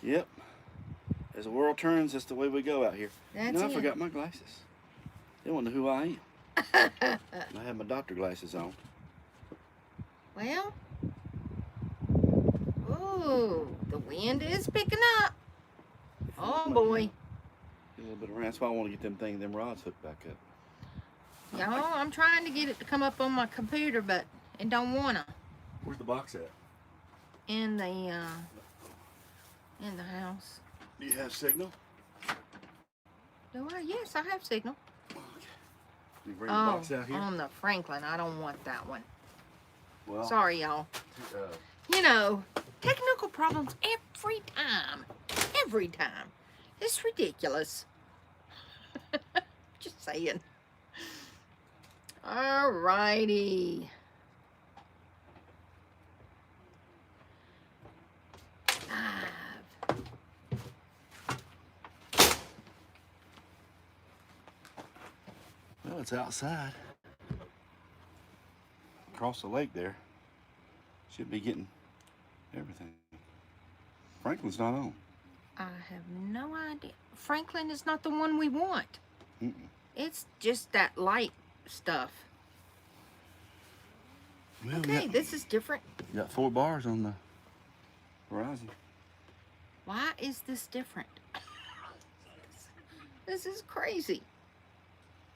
Yep. As the world turns, that's the way we go out here. That's I it. forgot my glasses. They want to know who I am. I have my doctor glasses on. Well, ooh, the wind is picking up. Oh boy. Get a little bit around. That's why I want to get them rods hooked back up. Y'all, I'm trying to get it to come up on my computer, but it don't wanna. Where's the box at? In the house. Do you have signal? Do I? Yes, I have signal. Okay. You bring the box out here? On the Franklin. I don't want that one. Well, sorry, y'all. You know, technical problems every time. Every time. It's ridiculous. Just saying. Alrighty. Well, it's outside. Across the lake there. Should be getting everything. Franklin's not on. I have no idea. Franklin is not the one we want. It's just that light stuff. Well, okay, this is different. You got 4 bars on the horizon. Why is this different? This is crazy.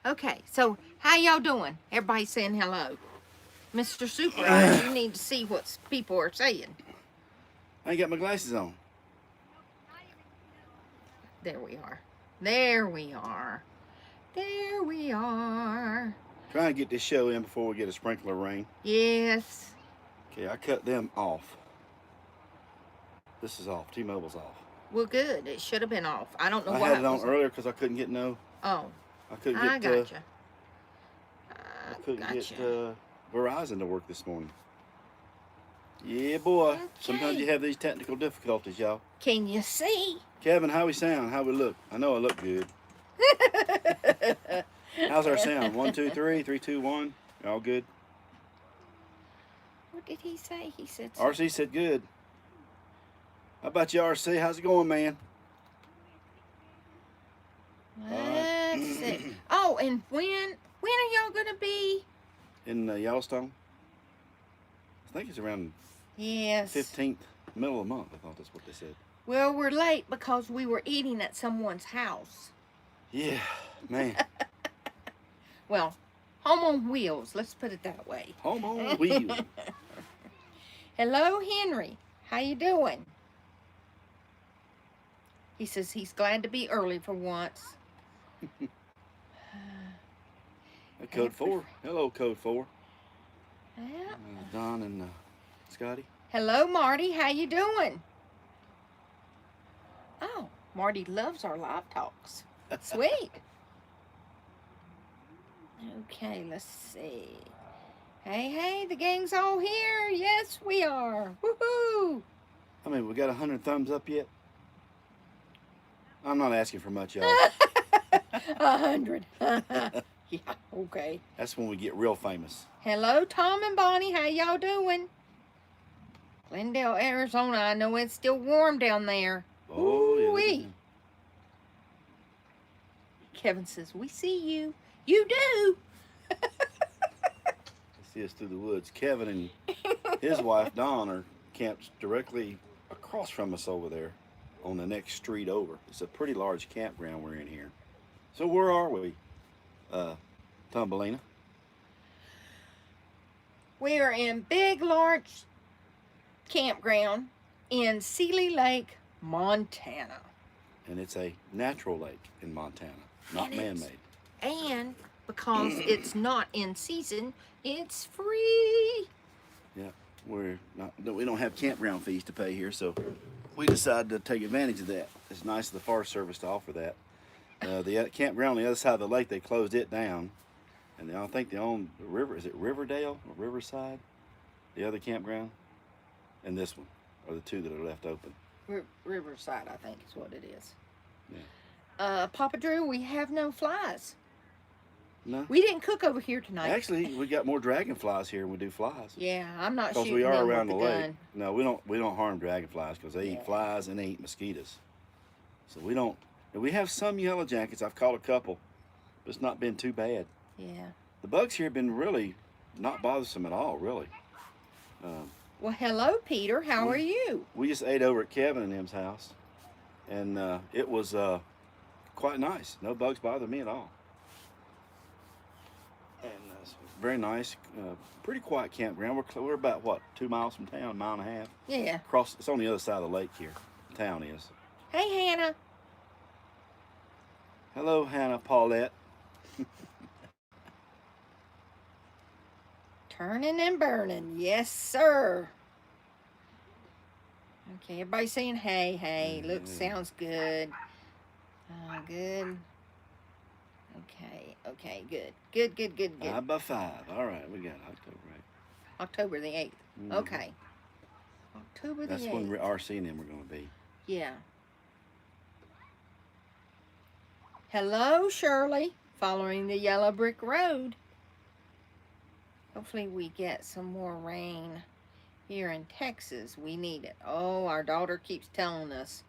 Okay, so how y'all doing? Everybody saying hello. Mr. Supervisor, you need to see what people are saying. I ain't got my glasses on. There we are. There we are. There we are. Trying to get this show in before we get a sprinkler rain. Yes. Okay, I cut them off. This is off. T-Mobile's off. Well, good. It should have been off. I don't know why. I had it on earlier because I couldn't get no. Oh. I couldn't get. I gotcha. I couldn't get Verizon to work this morning. Yeah, boy. Okay. Sometimes you have these technical difficulties, y'all. Can you see? Kevin, how we sound? How we look? I know I look good. How's our sound? 1, 2, 3, 3, 2, 1. All good? What did he say? He said RC said good. How about you, RC? How's it going, man? Let's see. Oh, and when are y'all gonna be in Yellowstone? I think it's around 15th, middle of the month. I thought that's what they said. Well, we're late because we were eating at someone's house. Yeah, man. Well, home on wheels. Let's put it that way. Home on wheels. Hello, Henry. How you doing? He says he's glad to be early for once. Code 4. Hello, Code 4. Yeah. Don and Scotty. Hello, Marty. How you doing? Oh, Marty loves our live talks. Sweet. Okay, let's see. Hey, the gang's all here. Yes, we are. Woohoo! I mean, we got 100 thumbs up yet? I'm not asking for much, y'all. 100. Yeah, okay. That's when we get real famous. Hello, Tom and Bonnie. How y'all doing? Glendale, Arizona. I know it's still warm down there. Oh, yeah. Kevin says, we see you. You do. See us through the woods. Kevin and his wife, Dawn, are camped directly across from us over there on the next street over. It's a pretty large campground we're in here. So where are we, Thumbelina? We are in Big Larch Campground in Seeley Lake, Montana. And it's a natural lake in Montana, not man-made. And because it's not in season, it's free. Yeah, we don't have campground fees to pay here, so we decided to take advantage of that. It's nice of the Forest Service to offer that. The campground on the other side of the lake, they closed it down, and I think they own the river. Is it Riverdale or Riverside? The other campground, and this one are the two that are left open. Riverside, I think, is what it is. Yeah. Papa Drew, we have no flies. No. We didn't cook over here tonight. Actually, we got more dragonflies here than we do flies. Yeah, I'm not Because shooting we are them around with the the lake. gun. No, we don't harm dragonflies because they eat flies and they eat mosquitoes. So we don't. And we have some yellow jackets. I've caught a couple, but it's not been too bad. Yeah. The bugs here have been really not bothersome at all, really. Well, hello, Peter. How are you? We just ate over at Kevin and them's house, and it was quite nice. No bugs bothered me at all. And it's very nice, pretty quiet campground. We're about, what, 2 miles from town, mile and a half? Yeah. It's on the other side of the lake here, town is. Hey, Hannah. Hello, Hannah Paulette. Turning and burning. Yes, sir. Okay, everybody saying hey, hey. Looks, sounds good. Good. Okay, good. Good. 5 by 5. All right, we got October, right? October the 8th. Mhm. Okay. October the 8th. That's when RC and them are going to be. Yeah. Hello, Shirley. Following the yellow brick road. Hopefully we get some more rain here in Texas. We need it. Oh, our daughter keeps telling us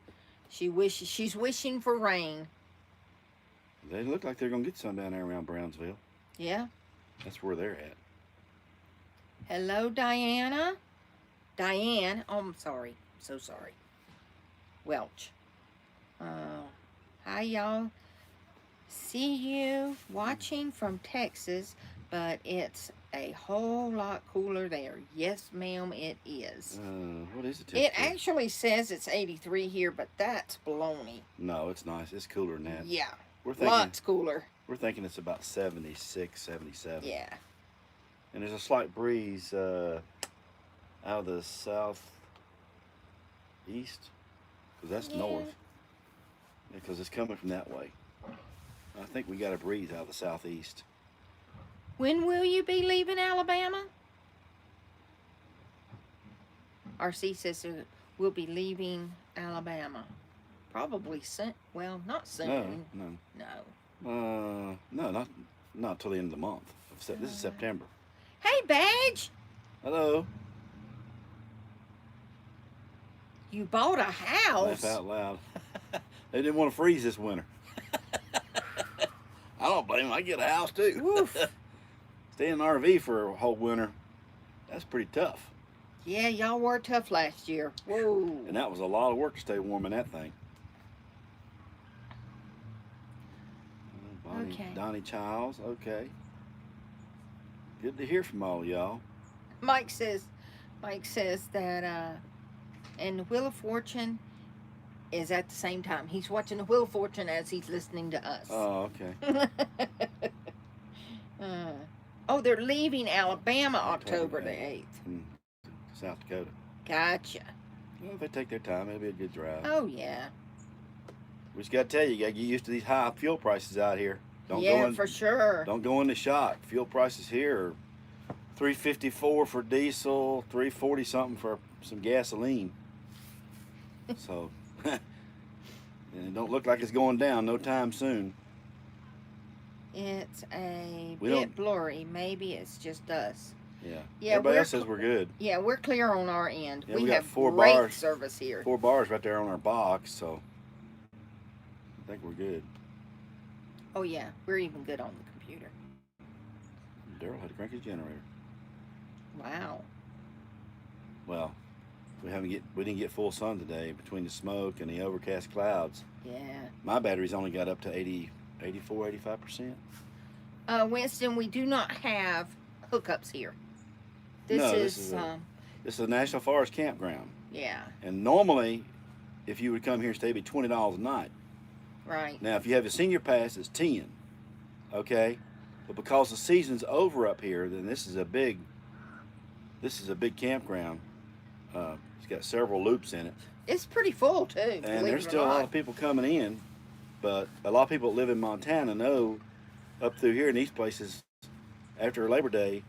she's wishing for rain. They look like they're going to get some down there around Brownsville. Yeah. That's where they're at. Hello, Diana. Diane. Oh, I'm sorry. I'm so sorry. Welch. Hi, y'all. See you watching from Texas, but it's a whole lot cooler there. Yes, ma'am, it is. What is it? It actually says it's 83 here, but that's baloney. No, it's nice. It's cooler than that. Yeah. We're thinking, Lots cooler. We're thinking it's about 76, 77. Yeah. And there's a slight breeze out of the southeast, because that's north. Because it's coming from that way. I think we got a breeze out of the southeast. When will you be leaving Alabama? RC says we'll be leaving Alabama. Probably soon. Well, not soon. No, not till the end of the month. This is September. Hey, Badge. Hello. You bought a house. Laugh out loud. They didn't want to freeze this winter. I don't blame them. I get a house too. Woof. Stay in an RV for a whole winter. That's pretty tough. Yeah, y'all were tough last year. Whoa. And that was a lot of work to stay warm in that thing. Okay. Donnie Childs, okay. Good to hear from all y'all. Mike says that and the Wheel of Fortune is at the same time. He's watching the Wheel of Fortune as he's listening to us. Oh, okay. Oh, they're leaving Alabama October the 8th. South Dakota. Gotcha. Well, if they take their time, it'll be a good drive. Oh, yeah. We just got to tell you, you got to get used to these high fuel prices out here. For sure. Don't go in the shot. Fuel prices here are $3.54 for diesel, $3.40 something for some gasoline. So, and it don't look like it's going down no time soon. It's a bit blurry. Maybe it's just us. Yeah. Everybody else says we're good. Yeah, we're clear on our end. Yeah, we got have 4 great bars, service here. 4 bars right there on our box, so I think we're good. Oh yeah, we're even good on the computer. Daryl had to crank his generator. Wow. Well, we didn't get full sun today between the smoke and the overcast clouds. Yeah. My battery's only got up to 84, 85%. Winston, we do not have hookups here. This is a National Forest campground. Yeah. And normally, if you would come here and stay, it'd be $20 a night. Right. Now, if you have a senior pass, it's 10. Okay, but because the season's over up here, then this is a big campground. It's got several loops in it. It's pretty full too. And there's still a lot of people coming in, but a lot of people that live in Montana know up through here in these places, after Labor Day,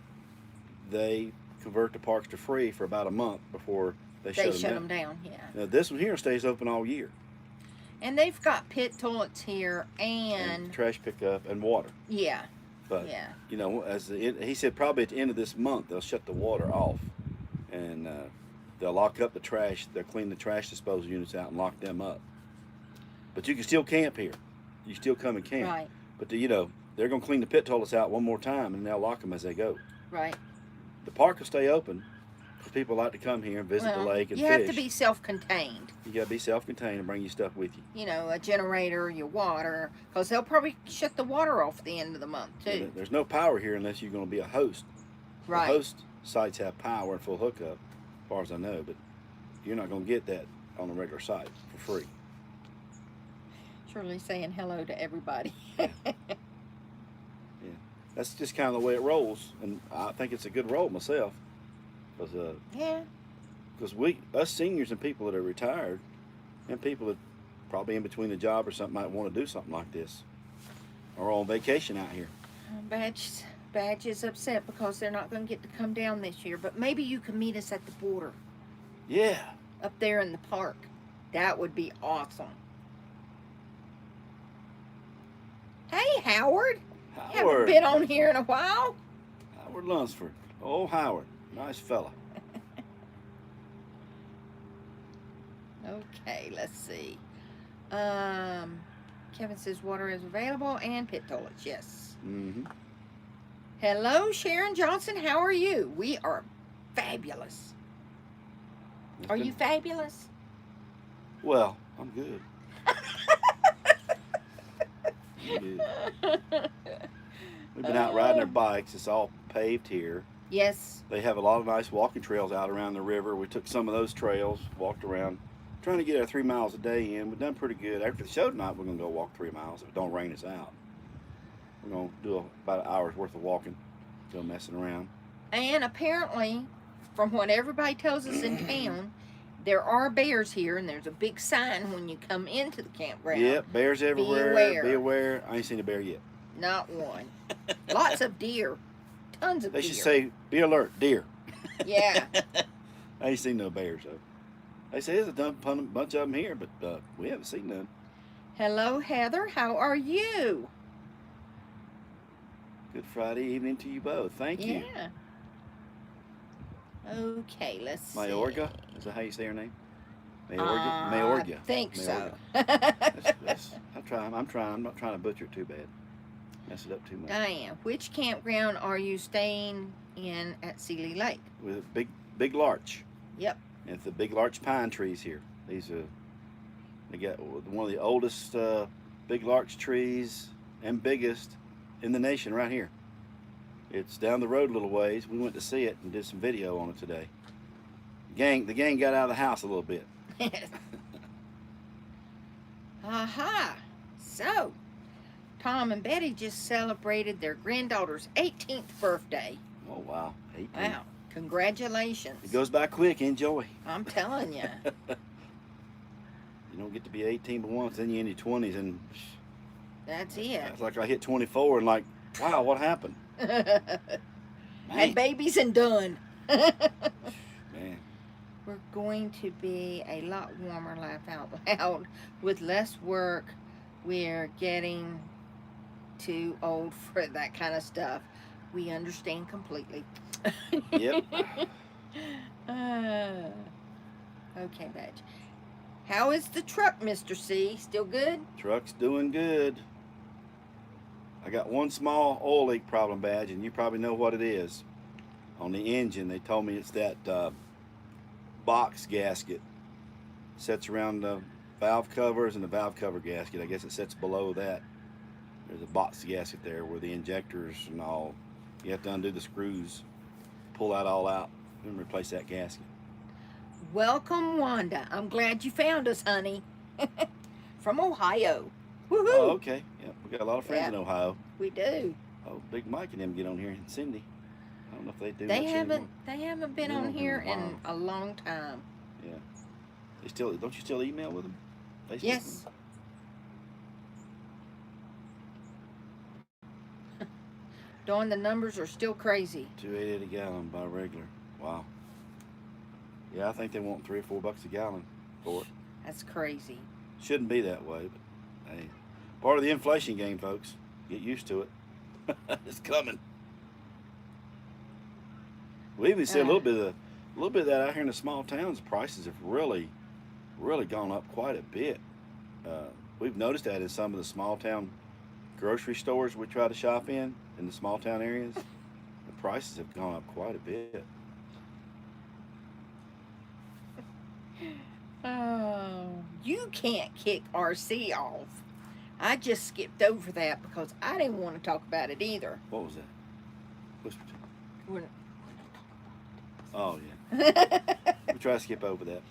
they convert the parks to free for about a month before they shut them down. Yeah. Now, this one here stays open all year. And they've got pit toilets here and trash pickup and water. Yeah. But Yeah. you know, he said, probably at the end of this month they'll shut the water off, and they'll lock up the trash. They'll clean the trash disposal units out and lock them up. But you can still camp here. You still come and camp. Right. But you know, they're gonna clean the pit toilets out one more time, and they'll lock them as they go. Right. The park will stay open because people like to come here and visit the lake and you fish. have to be self-contained. You gotta be self-contained and bring your stuff with you. You know, a generator, your water, because they'll probably shut the water off at the end of the month too. There's no power here unless you're gonna be a host. Right. The host sites have power and full hookup, as far as I know, but you're not gonna get that on a regular site for free. Shirley saying hello to everybody. Yeah, that's just kind of the way it rolls, and I think it's a good roll myself, because Yeah. us seniors and people that are retired, and people that probably in between a job or something might want to do something like this, or on vacation out here. Badge is upset because they're not going to get to come down this year, but maybe you can meet us at the border Yeah, up there in the park. That would be awesome. Hey, Howard. Haven't Howard. been on here in a while. Howard Lunsford. Oh, Howard, nice fella. Okay, let's see. Kevin says water is available and pit toilets. Yes. Mm-hmm. Hello, Sharon Johnson. How are you? We are fabulous. Are you fabulous? Well, I'm good. I'm good. We've been out riding our bikes. It's all paved here. Yes. They have a lot of nice walking trails out around the river. We took some of those trails, walked around, trying to get our 3 miles a day in. We've done pretty good. After the show tonight, we're going to go walk 3 miles if it don't rain us out. We're going to do about an hour's worth of walking, go messing around. And apparently, from what everybody tells us in town, there are bears here, and there's a big sign when you come into the campground. Yep, bears everywhere. Beware. Be aware. I ain't seen a bear yet. Not one. Lots of deer. Tons of They deer. should say, be alert, deer. Yeah. I ain't seen no bears, though. They say there's a bunch of them here, but we haven't seen none. Hello, Heather. How are you? Good Friday evening to you both. Thank you. Yeah. Okay, let's see. Mayorga? Is that how you say her name? Mayorga? I Mayorga. think so. I'm trying. I'm not trying to butcher it too bad. Mess it up too much. Diane, which campground are you staying in at Seeley Lake? With a big larch. Yep. It's the big larch pine trees here. These are, they got one of the oldest big larch trees and biggest in the nation right here. It's down the road a little ways. We went to see it and did some video on it today. The gang got out of the house a little bit. Aha. So, Tom and Betty just celebrated their granddaughter's 18th birthday. Oh wow, 18. Wow. Congratulations. It goes by quick. Enjoy. I'm telling you. You don't get to be 18 but once, then you're in your 20s, and That's it. it's like I hit 24 and like, wow, what happened? Had babies and done. Man. We're going to be a lot warmer, laugh out loud, with less work. We're getting too old for that kind of stuff. We understand completely. Yep. Okay, Badge. How is the truck, Mr. C? Still good? Truck's doing good. I got one small oil leak problem, Badge, and you probably know what it is. On the engine, they told me it's that box gasket. Sets around the valve covers and the valve cover gasket. I guess it sits below that. There's a box gasket there where the injectors and all. You have to undo the screws, pull that all out, and replace that gasket. Welcome, Wanda. I'm glad you found us, honey. From Ohio. Woohoo! Oh, okay. Yep, we got a lot of friends Yeah. in Ohio. We do. Oh, Big Mike and them get on here, and Cindy. I don't know if they do. They much haven't. anymore. They haven't been Yeah, on here wow. in a long time. Yeah. They still don't you still email with them? Facebook Yes. Dawn, the numbers are still crazy. $2.88 a gallon by regular. Wow. Yeah, I think they want $3 or $4 a gallon for it. That's crazy. Shouldn't be that way, but hey, part of the inflation game, folks. Get used to it. It's coming. We even see a little bit of that out here in the small towns. Prices have really gone up quite a bit. We've noticed that in some of the small town grocery stores we try to shop in the small town areas. The prices have gone up quite a bit. Oh, you can't kick RC off. I just skipped over that because I didn't want to talk about it either. What was that? Whisper to me. We're- Oh yeah. We try to skip over that.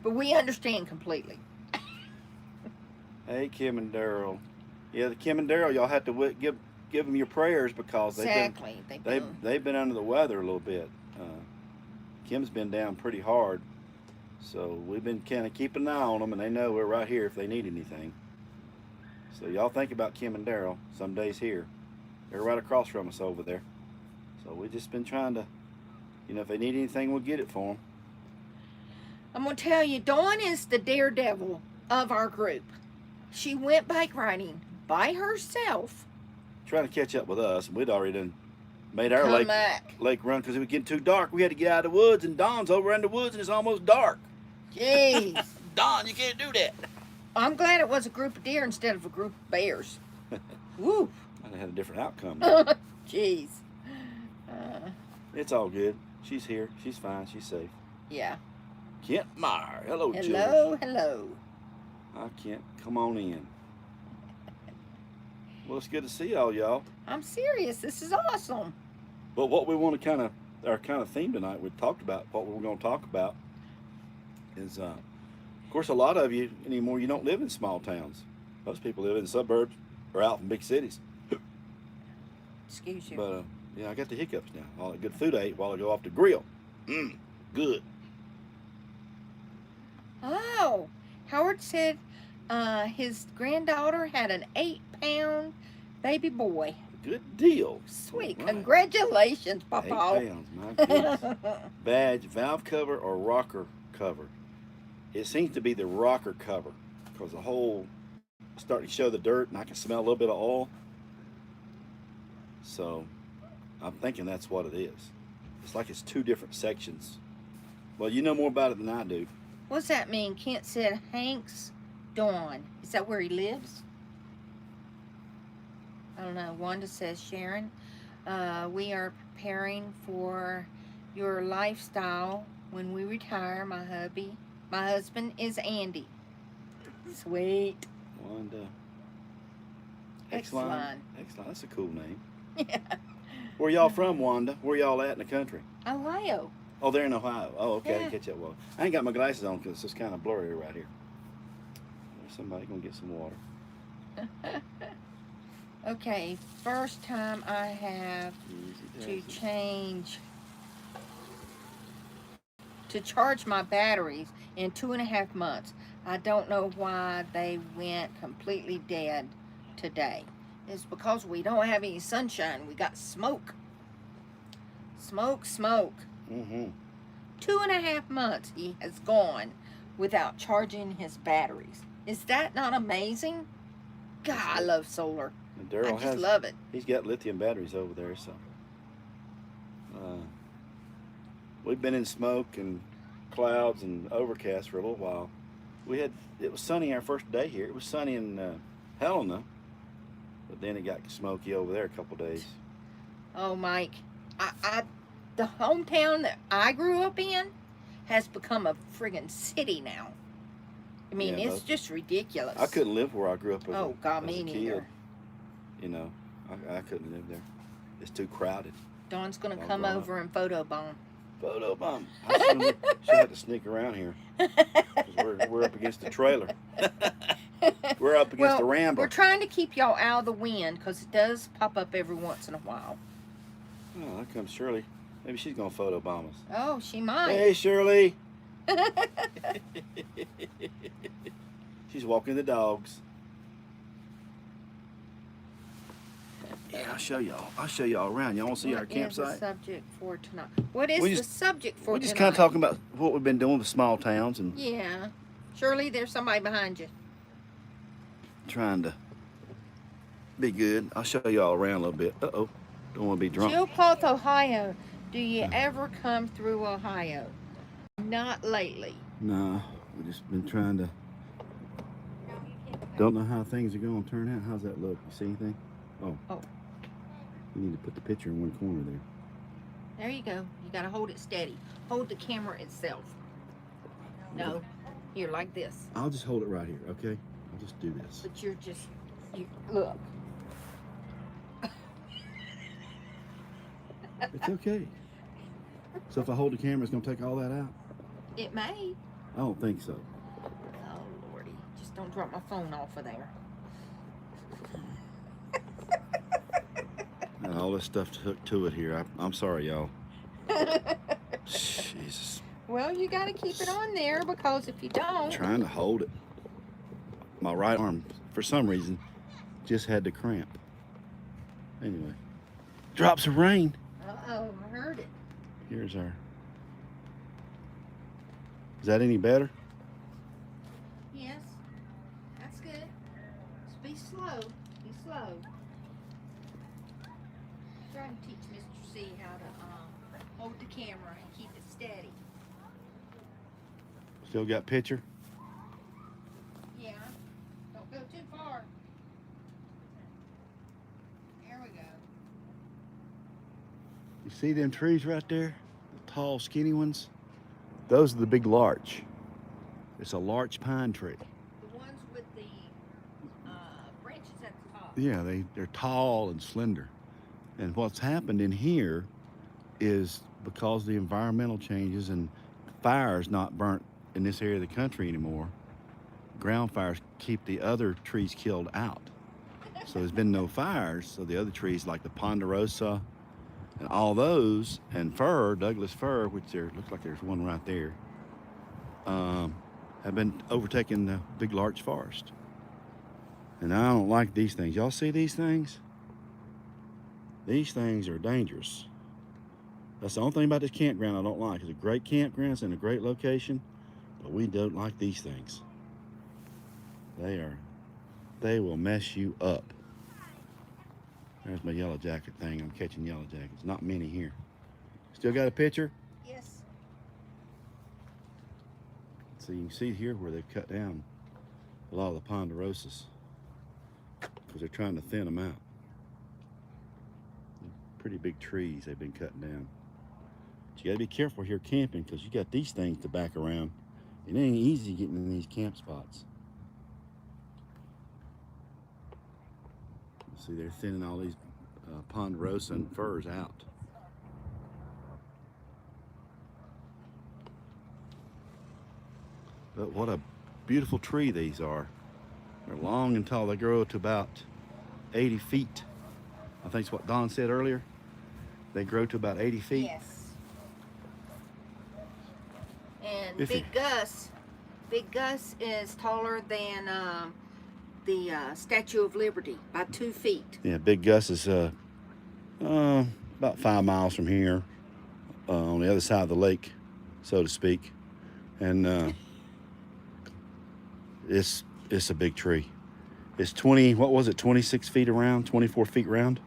But we understand completely. Hey, Kim and Daryl. Yeah, the Kim and Daryl, y'all have to give them your prayers because Exactly. they've been under the weather a little bit. Kim's been down pretty hard, so we've been kind of keeping an eye on them, and they know we're right here if they need anything. So y'all think about Kim and Daryl. Some days here, they're right across from us over there. So we've just been trying to, if they need anything, we'll get it for them. I'm going to tell you, Dawn is the daredevil of our group. She went bike riding by herself. Trying to catch up with us, and we'd already done made our Come back. lake run because it was getting too dark. We had to get out of the woods, and Dawn's over in the woods, and it's almost dark. Jeez. Dawn, you can't do that. I'm glad it was a group of deer instead of a group of bears. Woo. I'd have had a different outcome. Jeez. It's all good. She's here. She's fine. She's safe. Yeah. Kent Meyer. Hello, children. Hello. Hi, Kent. Come on in. Well, it's good to see y'all. I'm serious. This is awesome. But what we want to our theme tonight, we talked about what we're going to talk about is, of course, a lot of you anymore, you don't live in small towns. Most people live in suburbs or out in big cities. Excuse you. But, yeah, I got the hiccups now. All that good food I ate while I go off the grill. Good. Oh, Howard said his granddaughter had an 8-pound baby boy. Good deal. Sweet. Right. Congratulations, 8 Papa. pounds, my goodness. Badge, valve cover, or rocker cover? It seems to be the rocker cover because the hole starting to show the dirt, and I can smell a little bit of oil. So I'm thinking that's what it is. It's like it's 2 different sections. Well, you know more about it than I do. What's that mean? Kent said Hank's Dawn. Is that where he lives? I don't know. Wanda says, Sharon, we are preparing for your lifestyle when we retire. My husband is Andy. Sweet. Wanda. Exline. Exline. That's a cool name. Yeah. Where y'all from, Wanda? Where y'all at in the country? Ohio. Oh, they're in Ohio. Oh, okay. Yeah. I catch that well. I ain't got my glasses on because it's just kind of blurry right here. There's somebody gonna get some water. Okay, first time I have to charge my batteries in 2.5 months. I don't know why they went completely dead today. It's because we don't have any sunshine. We got smoke. Smoke. 2.5 months he has gone without charging his batteries. Is that not amazing? God, I love solar. And I just love it. He's got lithium batteries over there, so we've been in smoke and clouds and overcast for a little while. It was sunny our first day here. It was sunny in Helena, but then it got smoky over there a couple days. Oh, Mike, the hometown that I grew up in has become a friggin' city now. I mean, Yeah, it's just ridiculous. I couldn't live where I grew up Oh, God, as me a kid. neither. You know, I couldn't live there. It's too crowded. Dawn's gonna All come grown over and photobomb. Photobomb. She'll have to sneak around here. 'Cause we're up against the trailer. We're up against the Rambler. We're trying to keep y'all out of the wind because it does pop up every once in a while. Oh, there comes Shirley. Maybe she's gonna photobomb us. Oh, she might. Hey, Shirley. She's walking the dogs. Yeah, I'll show y'all around. Y'all want to see our campsite? What is the subject for tonight? What is We the subject for We're tonight? just kind of talking about what we've been doing with small towns and Yeah. Shirley, there's somebody behind you. trying to be good. I'll show you all around a little bit. Uh-oh. Don't want to be drunk. Chillicothe, Ohio. Do you ever come through Ohio? Not lately. No, we've just been trying to. Don't know how things are going to turn out. How's that look? You see anything? Oh. You need to put the picture in one corner there. There you go. You got to hold it steady. Hold the camera itself. No. Here, like this. I'll just hold it right here, okay? I'll just do this. But you look. It's okay. So if I hold the camera, it's going to take all that out? It may. I don't think so. Oh, Lordy. Just don't drop my phone off of there. Got all this stuff hooked to it here. I'm sorry, y'all. Jesus. Well, you got to keep it on there because if you don't... I'm trying to hold it. My right arm, for some reason, just had to cramp. Anyway. Drops of rain. Uh-oh, I heard it. Here's our... Is that any better? Yes. That's good. Just be slow. Be slow. Trying to teach Mr. C how to hold the camera and keep it steady. Still got picture? Yeah. Don't go too far. There we go. You see them trees right there? The tall, skinny ones? Those are the big larch. It's a larch pine tree. The ones with the branches at the top. Yeah, they're tall and slender. And what's happened in here is because of the environmental changes and fires not burnt in this area of the country anymore, ground fires keep the other trees killed out. So there's been no fires, so the other trees like the ponderosa and all those, and fir, Douglas fir, which looks like there's one right there, have been overtaking the big larch forest. And I don't like these things. Y'all see these things? These things are dangerous. That's the only thing about this campground I don't like. It's a great campground, it's in a great location, but we don't like these things. They will mess you up. There's my yellow jacket thing. I'm catching yellow jackets. Not many here. Still got a picture? Yes. So you can see here where they've cut down a lot of the ponderosas because they're trying to thin them out. Pretty big trees they've been cutting down. But you gotta be careful here camping because you got these things to back around. It ain't easy getting in these camp spots. See, they're thinning all these ponderosa and firs out. But what a beautiful tree these are. They're long and tall. They grow to about 80 feet. I think it's what Don said earlier. They grow to about 80 feet. Yes. And Iffy. Big Gus is taller than the Statue of Liberty by 2 feet. Yeah, Big Gus is about 5 miles from here, on the other side of the lake, so to speak. And it's a big tree. It's 26 feet around, 24 feet round?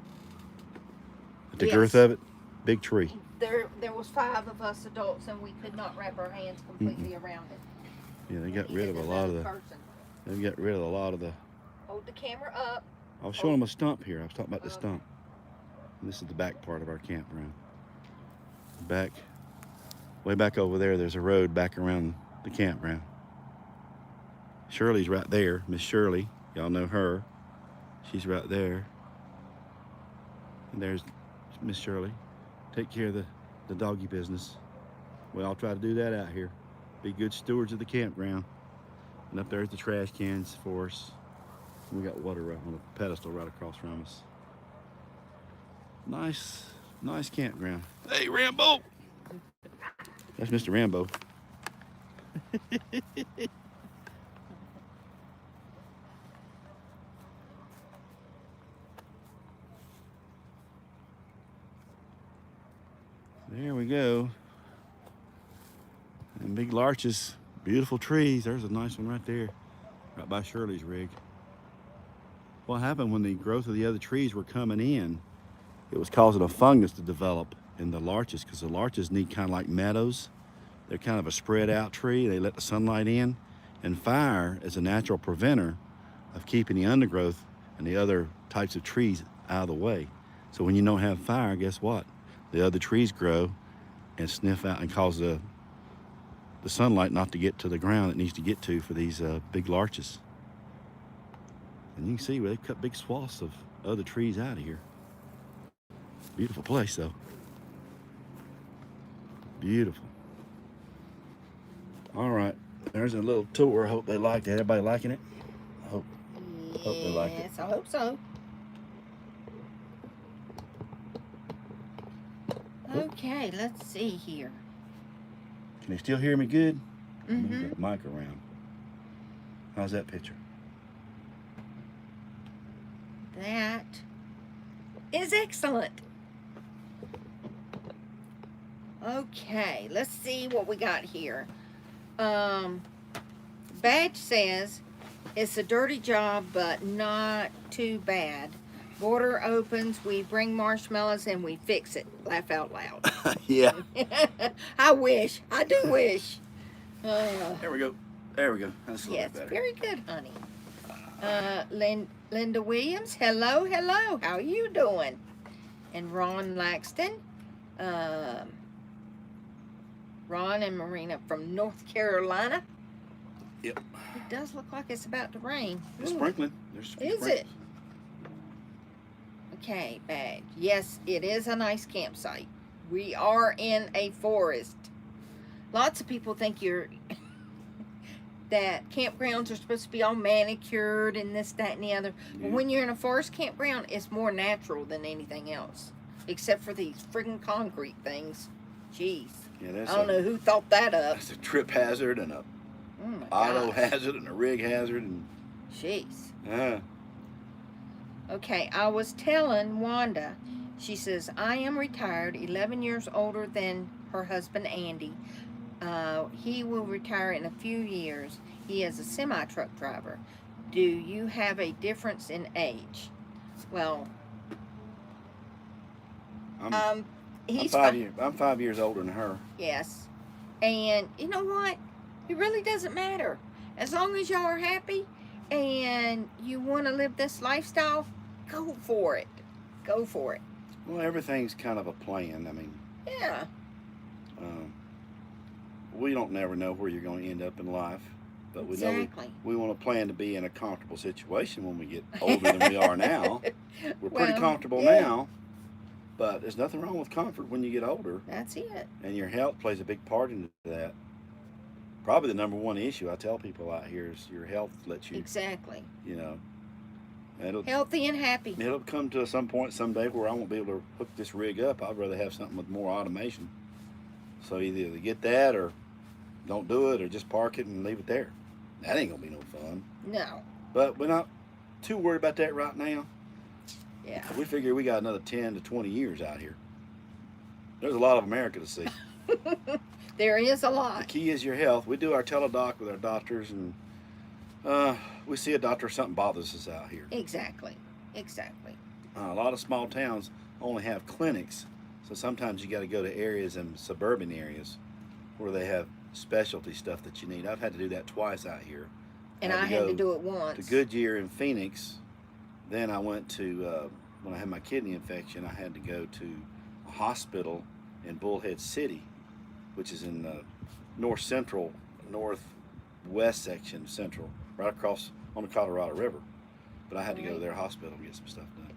The Yes. girth of it, big tree. There was 5 of us adults and we could not wrap our hands completely around it. Yeah, they got rid of a Neither lot does of another the, person. they got rid of a lot of the, Hold the camera up. I was showing them a stump here. I was talking about the stump. And this is the back part of our campground. Way back over there, there's a road back around the campground. Shirley's right there, Miss Shirley. Y'all know her. She's right there. And there's Miss Shirley. Take care of the doggy business. We all try to do that out here. Be good stewards of the campground. And up there's the trash cans for us. And we got water right on a pedestal right across from us. Nice campground. Hey, Rambo! That's Mr. Rambo. There we go. And big larches, beautiful trees. There's a nice one right there, right by Shirley's rig. what happened when the growth of the other trees were coming in, it was causing a fungus to develop in the larches, because the larches need kind of like meadows. They're kind of a spread out tree. They let the sunlight in, and fire is a natural preventer of keeping the undergrowth and the other types of trees out of the way. So when you don't have fire, guess what? The other trees grow and sniff out and cause the sunlight not to get to the ground it needs to get to for these big larches. And you can see where they've cut big swaths of other trees out of here. Beautiful place though. Beautiful. All right, there's a little tour. I hope they liked it. Everybody liking it? I hope they liked it. Yes, I hope so. Okay, let's see here. Can you still hear me good? Mm-hmm. Move the mic around. How's that picture? That is excellent. Okay, let's see what we got here. Badge says it's a dirty job, but not too bad. Border opens, we bring marshmallows and we fix it. Laugh out loud. Yeah. I wish. I do wish. There we go. There we go. That's a little Yes, bit better. very good, honey. Linda Williams, hello, hello. How are you doing? And Ron Laxton. Ron and Marina from North Carolina. Yep. It does look like it's about to rain. It's Ooh. sprinkling. There's Is sprinkles. it? Okay, Badge. Yes, it is a nice campsite. We are in a forest. Lots of people think that campgrounds are supposed to be all manicured and this, that, and the other. But when you're in a forest campground, it's more natural than anything else. Except for these friggin' concrete things. Jeez. Yeah, I don't know who thought that up. That's a trip hazard and a Oh my auto gosh. hazard and a rig hazard and Jeez. Okay, I was telling Wanda, she says, I am retired, 11 years older than her husband, Andy. He will retire in a few years. He is a semi-truck driver. Do you have a difference in age? Well, I'm he's 5 years older than her. Yes. And you know what? It really doesn't matter. As long as y'all are happy and you want to live this lifestyle, go for it. Go for it. Well, everything's kind of a plan. I mean, Yeah. we don't never know where you're going to end up in life, but we know Exactly. we want to plan to be in a comfortable situation when we get older than we are now. We're pretty Well, comfortable yeah. now, but there's nothing wrong with comfort when you get older, That's it. and your health plays a big part into that. Probably the number one issue I tell people out here is your health lets you, Exactly. you know, and Healthy and happy. it'll come to some point someday where I won't be able to hook this rig up. I'd rather have something with more automation. So either get that or don't do it or just park it and leave it there. That ain't gonna be no fun. No. But we're not too worried about that right now. Yeah. We figure we got another 10 to 20 years out here. There's a lot of America to see. There is a The lot. key is your health. We do our teledoc with our doctors, and we see a doctor if something bothers us out here. Exactly. Exactly. A lot of small towns only have clinics, so sometimes you got to go to areas in suburban areas where they have specialty stuff that you need. I've had to do that twice out here. And I had to do it once. To Goodyear in Phoenix. Then I went to, when I had my kidney infection, I had to go to a hospital in Bullhead City, which is in the northwest section of Central, right across on the Colorado River. But I had to go to their hospital and get some stuff done.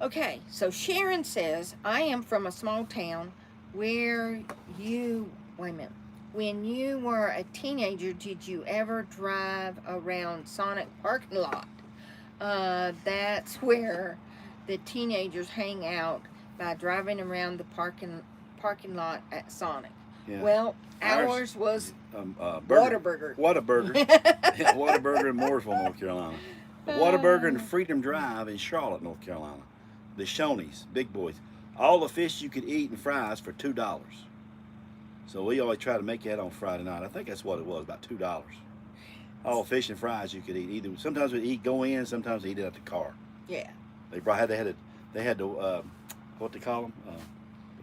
Okay, so Sharon says, I am from a small town where you, wait a minute, when you were a teenager, did you ever drive around Sonic parking lot? That's where the teenagers hang out, by driving around the parking lot at Sonic. Yeah. Well, ours was Burger. Whataburger. Whataburger. Yeah, Whataburger in Mooresville, North Carolina. Whataburger and Freedom Drive in Charlotte, North Carolina. The Shoney's, big boys. All the fish you could eat and fries for $2. So we always try to make that on Friday night. I think that's what it was, about $2. all fish and fries you could eat. Either sometimes we'd go in, sometimes we'd eat it at the car. Yeah. They had the what they call them?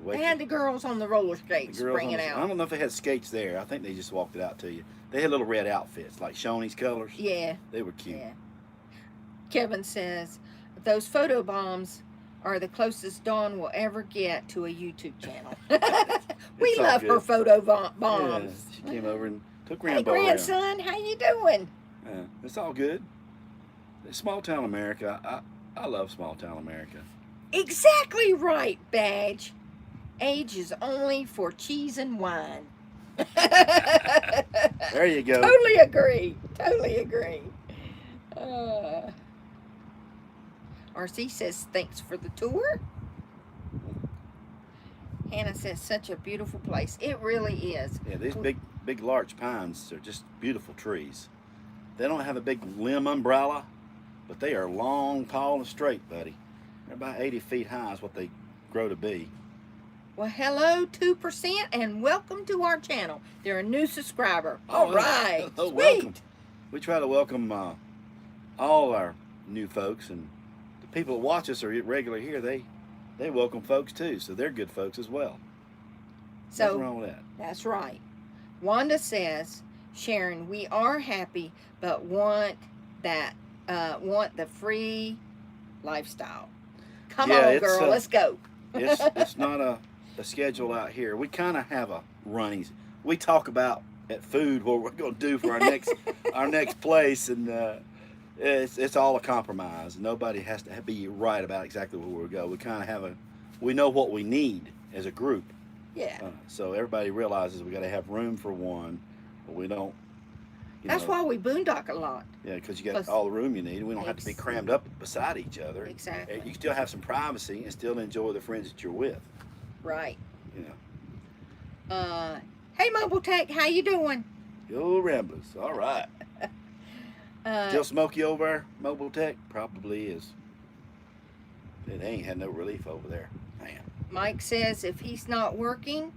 They had the girls on the roller skates bringing out. I don't know if they had skates there. I think they just walked it out to you. They had little red outfits like Shoney's colors. Yeah. They were cute. Yeah. Kevin says those photo bombs are the closest Dawn will ever get to a YouTube channel. We love her photo bombs. Yeah, she came over and took Rambo Hey, grandson, how you doing? Yeah, it's all good. It's small town America. I love small town America. Exactly right, Badge. Age is only for cheese and wine. There you go. Totally agree. Totally agree. RC says, thanks for the tour. Hannah says, such a beautiful place. It really is. Yeah, these big larch pines are just beautiful trees. They don't have a big limb umbrella, but they are long, tall, and straight, buddy. They're about 80 feet high is what they grow to be. Well, hello, 2%, and welcome to our channel. They're a new subscriber. All right. Oh, Sweet. welcome. We try to welcome all our new folks, and the people that watch us are regular here. They welcome folks too, so they're good folks as well. So, nothing wrong with that. That's right. Wanda says, Sharon, we are happy, but want the free lifestyle. Come on, girl, let's go. It's not a schedule out here. We kind of have a runnies. We talk about at food what we're going to do for our next place, and it's all a compromise. Nobody has to be right about exactly where we go. We kind of we know what we need as a group. Yeah. So everybody realizes we got to have room for one, but we don't. That's why we boondock a lot. Yeah, because you got all the room you need, and we don't have to be crammed up beside each other. Exactly. You can still have some privacy and still enjoy the friends that you're with. Right. You know. Hey, Mobile Tech, how you doing? Yo, Ramblers. All right. Still smoky over there, Mobile Tech? Probably is. It ain't had no relief over there. Man. Mike says if he's not working,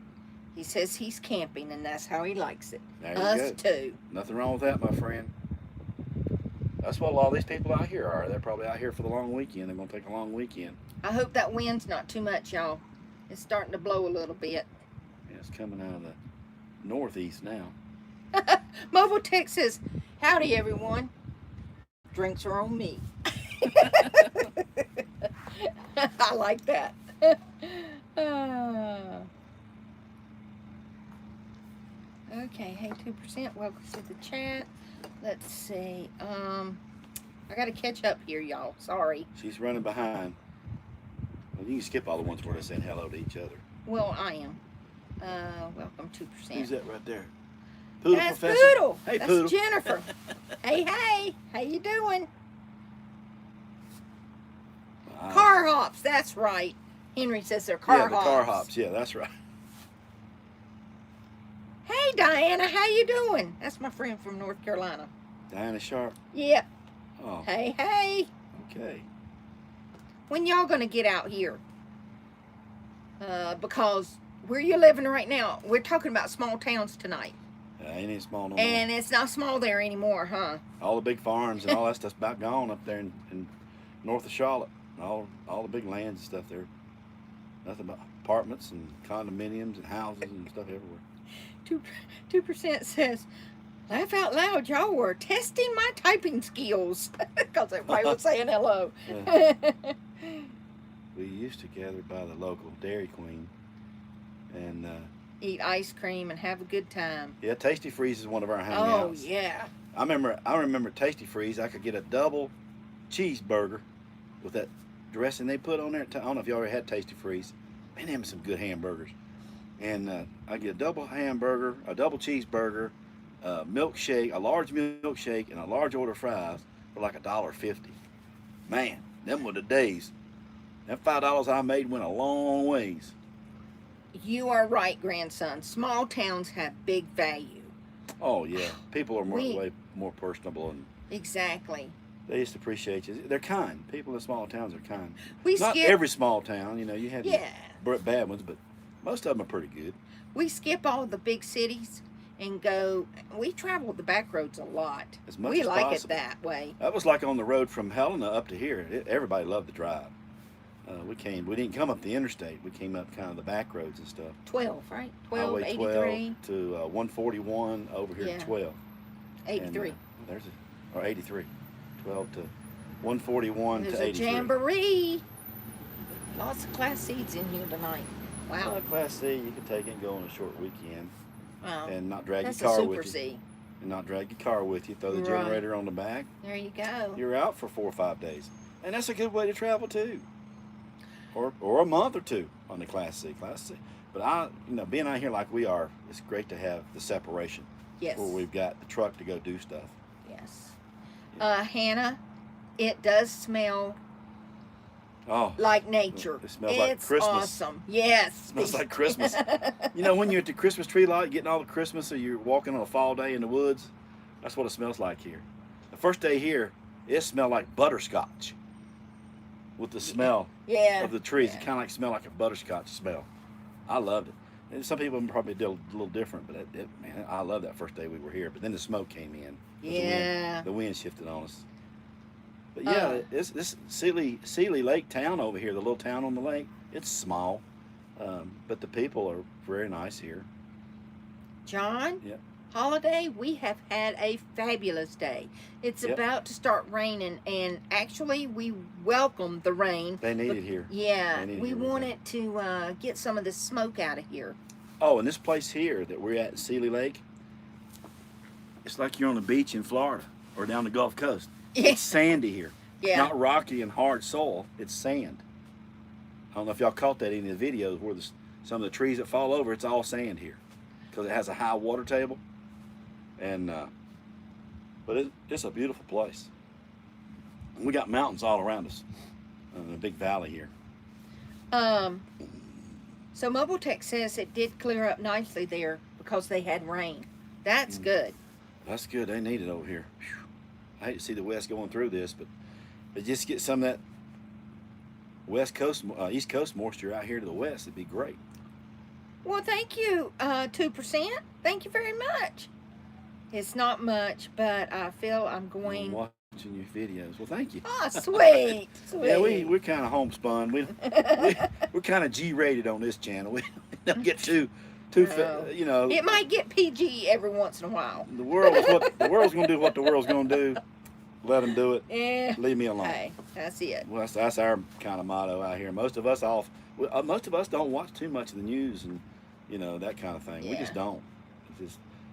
he says he's camping, and that's how he likes it. Us too. Nothing wrong with that, my friend. That's what a lot of these people out here are. They're probably out here for the long weekend. They're going to take a long weekend. I hope that wind's not too much, y'all. It's starting to blow a little bit. Yeah, it's coming out of the northeast now. Mobile Tech says, howdy, everyone. Drinks are on me. I like that. Okay, hey, 2%, welcome to the chat. Let's see. I got to catch up here, y'all. Sorry. She's running behind. Well, you can skip all the ones where they're saying hello to each other. Well, I am. Welcome, 2%. Who's that right there? Poodle That's Professor? Poodle. Hey, That's Poodle. Jennifer. Hey, how you doing? Car hops, that's right. Henry says they're car hops. Yeah, the car hops. Yeah, that's right. Hey, Diana, how you doing? That's my friend from North Carolina. Diana Sharp? Yep. Oh. Hey. Okay. When y'all gonna get out here? Because where you're living right now, we're talking about small towns tonight. Ain't any small no more. And it's not small there anymore, huh? All the big farms and all that stuff's about gone up there in north of Charlotte. All the big lands and stuff there. Nothing but apartments and condominiums and houses and stuff everywhere. 2% says, laugh out loud, y'all were testing my typing skills. Because everybody was saying hello. Yeah. We used to gather by the local Dairy Queen and eat ice cream and have a good time. yeah, Tasty Freeze is one of our hangouts. Oh yeah. I remember Tasty Freeze. I could get a double cheeseburger with that dressing they put on there. I don't know if you ever had Tasty Freeze. Man, them some good hamburgers. And I get a double hamburger, a double cheeseburger, a milkshake, a large milkshake, and a large order of fries for like $1.50. Man, them were the days. That $5 I made went a long ways. You are right, grandson. Small towns have big value. Oh yeah, people are way more personable, and exactly. they just appreciate you. They're kind. People in small towns are kind. We Not skip every small town, you know. You have yeah. your bad ones, but most of them are pretty good. We skip all the big cities and go. We traveled the back roads a lot. As much We as like possible. it that way. That was like on the road from Helena up to here. Everybody loved the drive. We didn't come up the interstate. We came up kind of the back roads and stuff. 12, right? 12, Highway 83. 12 to 141 over here Yeah. to 12. 83. And, or 83. 12 to 141 There's to a 83. jamboree. Lots of class seats in here tonight. Wow. Well, Class C, you can take it and go on a short weekend Wow. and not drag That's your a car Super with you. C. And not drag your car with you. Throw the Right. generator on the back. There you go. You're out for 4 or 5 days. And that's a good way to travel too. Or a month or two on the Class C. But being out here like we are, it's great to have the separation. Yes. Where we've got the truck to go do stuff. Yes. Hannah, it does smell Oh, like nature. it smells like It's Christmas. awesome. Yes. It smells like Christmas. When you're at the Christmas tree lot getting all the Christmas, or you're walking on a fall day in the woods, that's what it smells like here. The first day here, it smelled like butterscotch with the smell Yeah. of the trees. Yeah. It kind of smelled like a butterscotch smell. I loved it. And some people probably did a little different, but man, I love that first day we were here. But then the smoke came in. Yeah. The wind shifted on us. But yeah, this Seeley Lake town over here, the little town on the lake, it's small, but the people are very nice here. John, Yep. Holiday, we have had a fabulous day. It's Yep. about to start raining, and actually, we welcome the rain. They need it here. Yeah, They need it we here, want okay. it to get some of the smoke out of here. Oh, and this place here that we're at in Seeley Lake, it's like you're on the beach in Florida or down the Gulf Coast. Yeah. It's sandy here. Yeah. Not rocky and hard soil. It's sand. I don't know if y'all caught that in the videos where some of the trees that fall over, it's all sand here because it has a high water table. And but it's a beautiful place. We got mountains all around us in a big valley here. So Mobile Tech says it did clear up nicely there because they had rain. That's good. That's good. They need it over here. Whew. I hate to see the West going through this, but just get some of that West Coast, East Coast moisture out here to the west. It'd be great. Well, thank you, 2%. Thank you very much. It's not much, but I feel I'm I'm going. watching your videos. Well, thank you. Oh, sweet, sweet. Yeah, we're kind of homespun. We're kind of G-rated on this channel. We don't get too, No. It might get PG every once in a while. The world's gonna do what the world's gonna do. Let them do it. Yeah. Leave me alone. Hey, that's it. Well, that's our kind of motto out here. Most of us don't watch too much of the news and that kind of thing. We Yeah. just don't.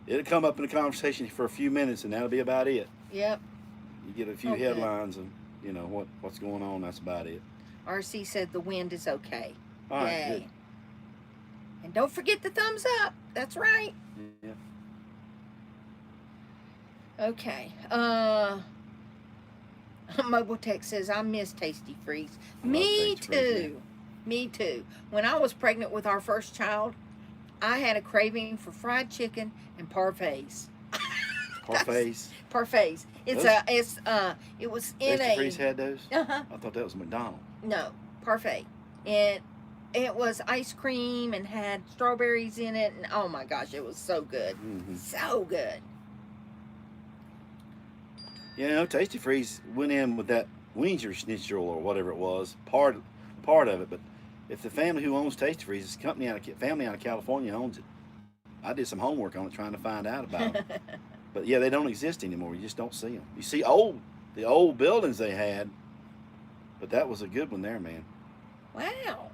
It'll come up in a conversation for a few minutes and that'll be about it. Yep. You get a few Okay. headlines and what's going on. That's about it. RC said the wind is okay. All right, Yay. good. And don't forget the thumbs up. That's right. Yeah. Okay. Mobile Tech says I miss Tasty Freeze. I love Me Tasty Freeze, too. Me too. When I was pregnant with our first child, I had a craving for fried chicken and parfaits. Parfaits. Parfaits. It was in Tasty Freeze had those? Uh-huh. I thought that was McDonald's. No, parfait. And it was ice cream and had strawberries in it, and oh my gosh, it was so good. Mm-hmm. So good. Tasty Freeze went in with that Wiener Schnitzel or whatever it was, part of it. But if the family who owns Tasty Freeze, this family out of California owns it. I did some homework on it trying to find out about them. But yeah, they don't exist anymore. You just don't see them. You see the old buildings they had, but that was a good one there, man. Wow.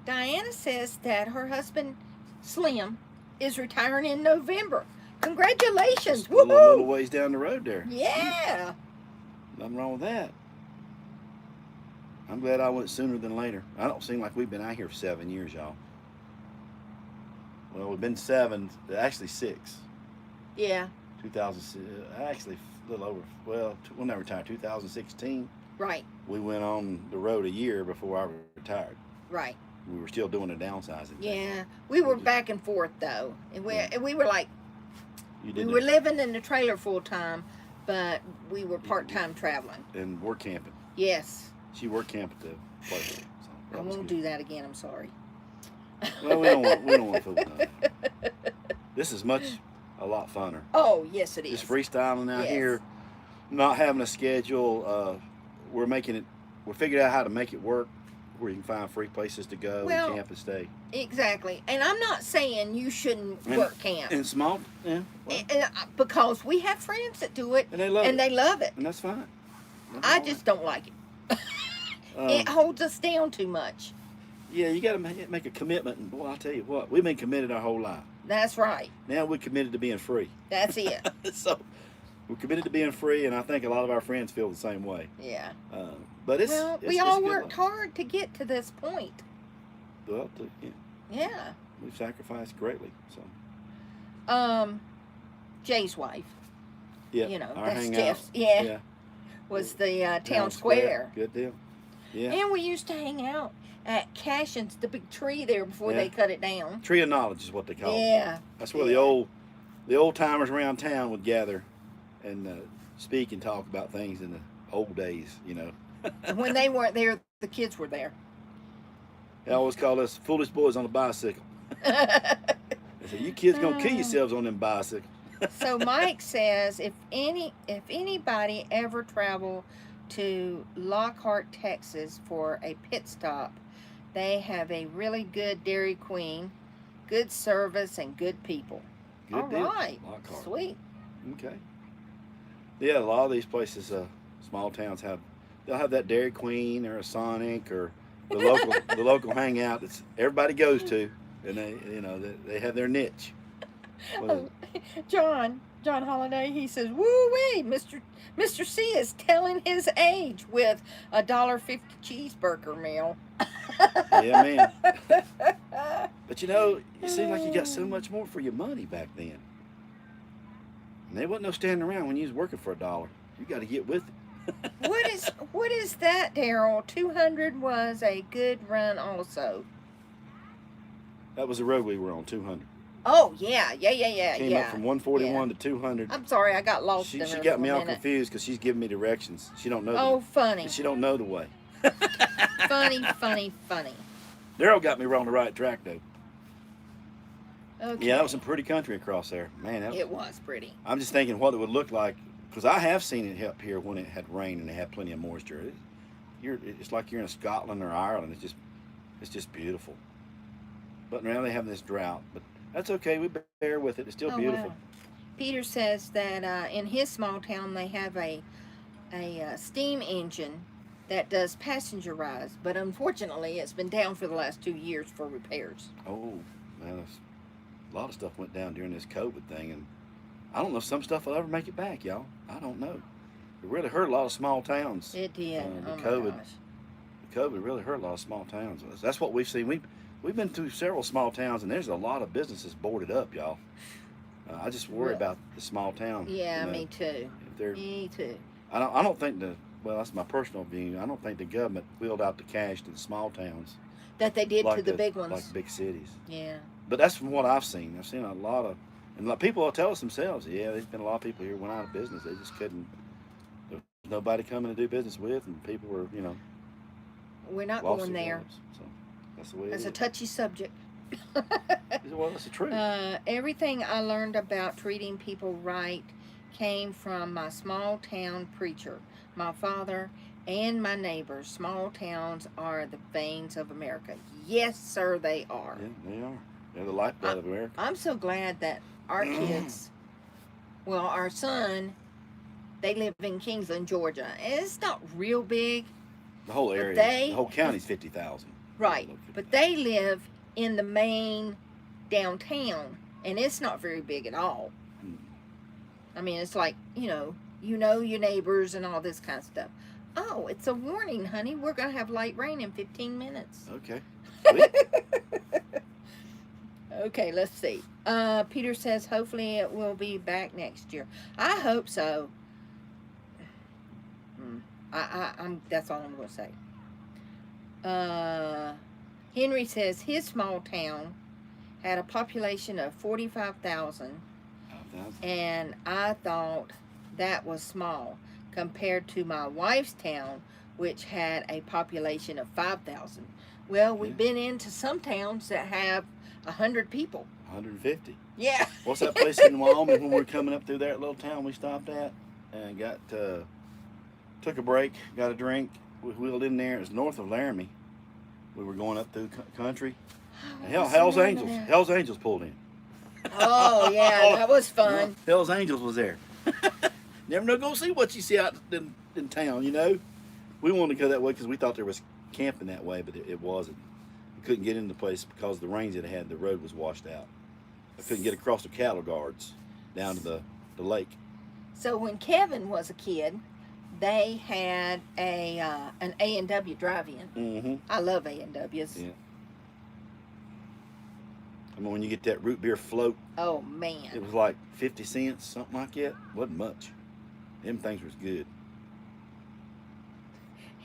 Diana says that her husband, Slim, is retiring in November. Congratulations. Just a little Woohoo! ways down the road there. Yeah. Nothing wrong with that. I'm glad I went sooner than later. I don't seem like we've been out here for 7 years, y'all. Well, we've been 7, actually 6. Yeah. 2006, actually a little over. Well, when I retired, 2016. Right. We went on the road a year before I retired. Right. We were still doing the downsizing. Yeah. We were back and forth though. And we were like, You we did were living in the trailer full time, but we were part-time traveling. and work camping. Yes. She worked camp at the place. So I that was won't good. do that again. I'm sorry. Well, we don't want food. No. This is much a lot funner. Oh, yes, it is. Just freestyling out Yes. here, not having a schedule. We're figured out how to make it work, where you can find free places to go Well, and camp and stay. Exactly. And I'm not saying you shouldn't work camp. And small, yeah. Well, Because we have friends that do it, and they love it. And that's fine. I just don't like it. It holds us down too much. Yeah, you got to make a commitment. And boy, I'll tell you what, we've been committed our whole life. That's right. Now we're committed to being free. That's it. So we're committed to being free, and I think a lot of our friends feel the same way. Yeah. But we all worked hard to get to this point. Well, Yeah. we've sacrificed greatly. So. Jay's wife. Yeah. You know, our that's hangout. Jeff's. Yeah. Was the town square. Good deal. Yeah. And we used to hang out at Cashin's, the big tree there before they cut it down. Tree of Knowledge is what they call it. Yeah. That's where the old timers around town would gather and speak and talk about things in the old days, you know. And when they weren't there, the kids were there. They always called us foolish boys on a bicycle. They said, you kids gonna kill yourselves on them bicycles. So Mike says if anybody ever travel to Lockhart, Texas for a pit stop, they have a really good Dairy Queen, good service, and good people. Good All deal. right. Lockhart. Sweet. Okay. Yeah, a lot of these places, small towns they'll have that Dairy Queen or a Sonic or the local hangout that everybody goes to, and they have their niche. John Holiday, he says, woo-wee, Mr. C is telling his age with a $1.50 cheeseburger meal. Yeah, man. But it seems like you got so much more for your money back then. And there wasn't no standing around when you was working for $1. You got to get with it. What is that, Daryl? 200 was a good run also. That was the road we were on, 200. Oh, yeah. Came up from 141 to 200. I'm sorry, I got lost in She her got for me a all minute. confused because she's giving me directions. She don't know. Oh, funny. She don't know the way. Funny. Daryl got me on the right track though. Okay. Yeah, that was some pretty country across there, man. It was pretty. I'm just thinking what it would look like because I have seen it up here when it had rain and it had plenty of moisture. It's like you're in Scotland or Ireland. It's just beautiful. But now they have this drought, but that's okay. We bear with it. It's still beautiful. Wow. Peter says that in his small town they have a steam engine that does passenger rides, but unfortunately it's been down for the last 2 years for repairs. Oh, man, a lot of stuff went down during this COVID thing, and I don't know if some stuff will ever make it back, y'all. I don't know. It really hurt a lot of small towns. It did. The my COVID, gosh. the COVID really hurt a lot of small towns. That's what we've seen. We've been through several small towns, and there's a lot of businesses boarded up, y'all. I just worry about the small town. Yeah, me too. Me too. I don't think well, that's my personal view. I don't think the government wheeled out the cash to the small towns That they did like to the big ones. like big cities. Yeah. But that's from what I've seen. I've seen a lot of, and people will tell us themselves, yeah, there's been a lot of people here went out of business. They just couldn't. There was nobody coming to do business with, and people were, We're not lost going their there. jobs. So that's the way That's it a is. touchy subject. Well, that's the truth. Everything I learned about treating people right came from my small town preacher, my father, and my neighbors. Small towns are the veins of America. Yes, sir, they are. Yeah, they are. They're the lifeblood of America. I'm so glad that our kids, well, our son, they live in Kingsland, Georgia. And it's not real big. The whole but area, they- the whole county's 50,000. Right. But they live in the main downtown, and it's not very big at all. I mean, it's like, you know your neighbors and all this kind of stuff. Oh, it's a warning, honey. We're going to have light rain in 15 minutes. Okay. Sweet. Okay, let's see. Peter says hopefully it will be back next year. I hope so. I'm that's all I'm going to say. Henry says his small town had a population of 45,000, and I thought that was small compared to my wife's town, which had a population of 5,000. Well, we've been into some towns that have 100 people. 150. Yeah. What's that place in Wyoming when we were coming up through that little town we stopped at and took a break, got a drink, we wheeled in there. It was north of Laramie. We were going up through country. Hell's Angels. Hell's Angels pulled in. Oh yeah, that was fun. Hell's Angels was there. Never know, go see what you see out in town, you know. We wanted to go that way because we thought there was camping that way, but it wasn't. We couldn't get into the place because the rains it had. The road was washed out. I couldn't get across the cattle guards down to the lake. So when Kevin was a kid, they had an A&W drive-in. Mm-hmm. I love A&Ws. Yeah. I mean, when you get that root beer float, Oh man. it was like 50 cents, something like that. Wasn't much. Them things was good.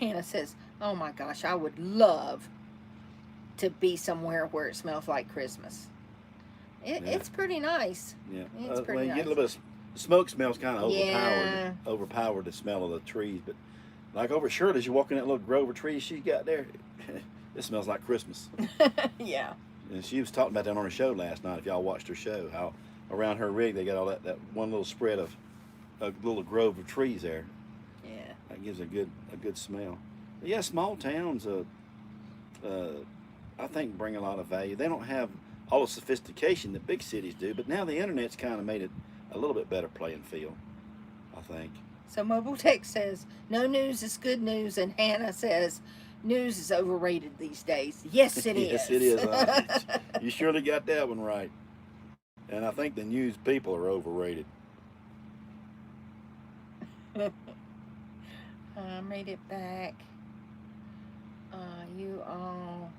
Hannah says, "Oh my gosh, I would love to be somewhere where it smells like Christmas. It's pretty nice. Yeah. It's pretty well, you nice. get a little bit of smoke smells kind of Yeah. overpowered the smell of the trees. But like over Shirley's, you walk in that little grove of trees she got there, it smells like Christmas. Yeah. And she was talking about that on her show last night. If y'all watched her show, how around her rig they got all that one little spread of a little grove of trees there. Yeah. That gives a good smell. But yeah, small towns, I think bring a lot of value. They don't have all the sophistication that big cities do, but now the internet's kind of made it a little bit better playing field, I think. So Mobile Tech says, "No news is good news," and Hannah says, "News is overrated these days." Yes, it is. Yes, it is. You surely got that one right. And I think the news people are overrated. I made it back. You all,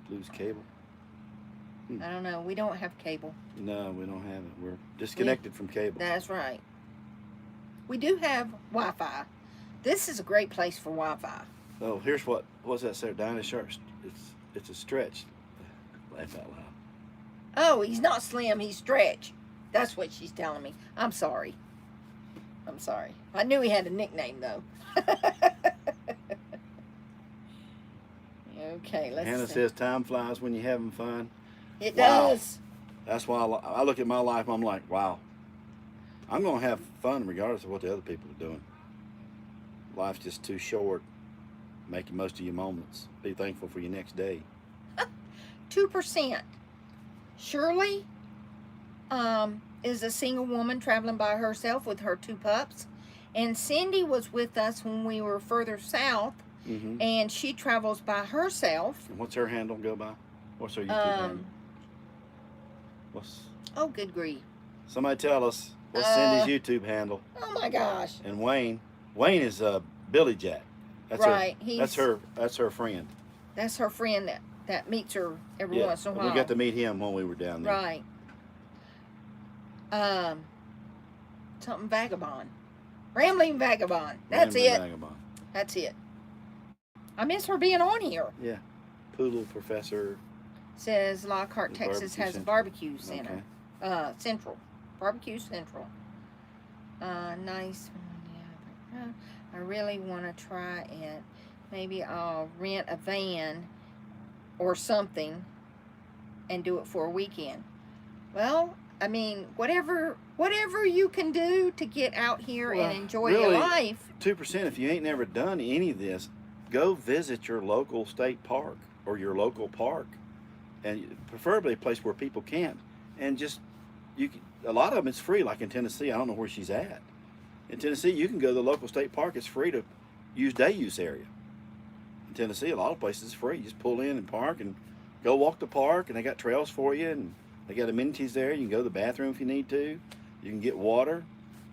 Lose cable? I don't know. We don't have cable. No, we don't have it. We're disconnected from cable. That's right. We do have Wi-Fi. This is a great place for Wi-Fi. Oh, here's what's that say? Dinosaur. It's a stretch. Laugh out loud. Oh, he's not slim. He's stretch. That's what she's telling me. I'm sorry. I knew he had a nickname though. Okay, let's Hannah see. says time flies when you're having fun. It Wow. does. That's why I look at my life. I'm like, wow. I'm gonna have fun regardless of what the other people are doing. Life's just too short. Make the most of your moments. Be thankful for your next day. 2%. Shirley is a single woman traveling by herself with her 2 pups. And Cindy was with us when we were further south, Mm-hmm. and she travels by herself. And what's her handle go by? What's her YouTube handle? Oh, good grief. Somebody tell us. What's Cindy's YouTube handle? Oh, my gosh. And Wayne is Billy Jack. That's Right, That's her friend. That's her friend that meets her every once in a while. We got to meet him when we were down there. Right. Something vagabond. Rambling vagabond. That's Rambling it. Vagabond. That's it. I miss her being on here. Yeah. Poodle Professor. Says Lockhart, The Texas barbecue has a center. barbecue center. Okay. Central. Barbecue Central. Nice. Yeah. I really want to try it. Maybe I'll rent a van or something and do it for a weekend. Well, I mean, whatever you can do to get out here Well, and enjoy your really, life. 2%, if you ain't never done any of this, go visit your local state park or your local park, and preferably a place where people camp. And just, a lot of them it's free, like in Tennessee. I don't know where she's at. In Tennessee, you can go to the local state park. It's free to use day use area. In Tennessee, a lot of places it's free. You just pull in and park and go walk the park, and they got trails for you, and they got amenities there. You can go to the bathroom if you need to. You can get water.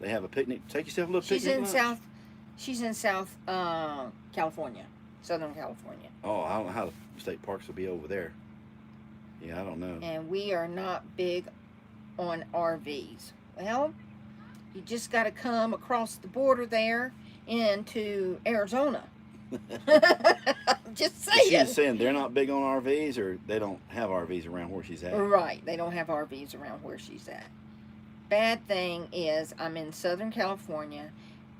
They have a picnic. Take yourself a little picnic lunch. She's in South California, Southern California. Oh, I don't know how the state parks will be over there. Yeah, I don't know. And we are not big on RVs. Well, you just got to come across the border there into Arizona. Just saying. She's saying they're not big on RVs, or they don't have RVs around where she's at. Right, they don't have RVs around where she's at. Bad thing is I'm in Southern California,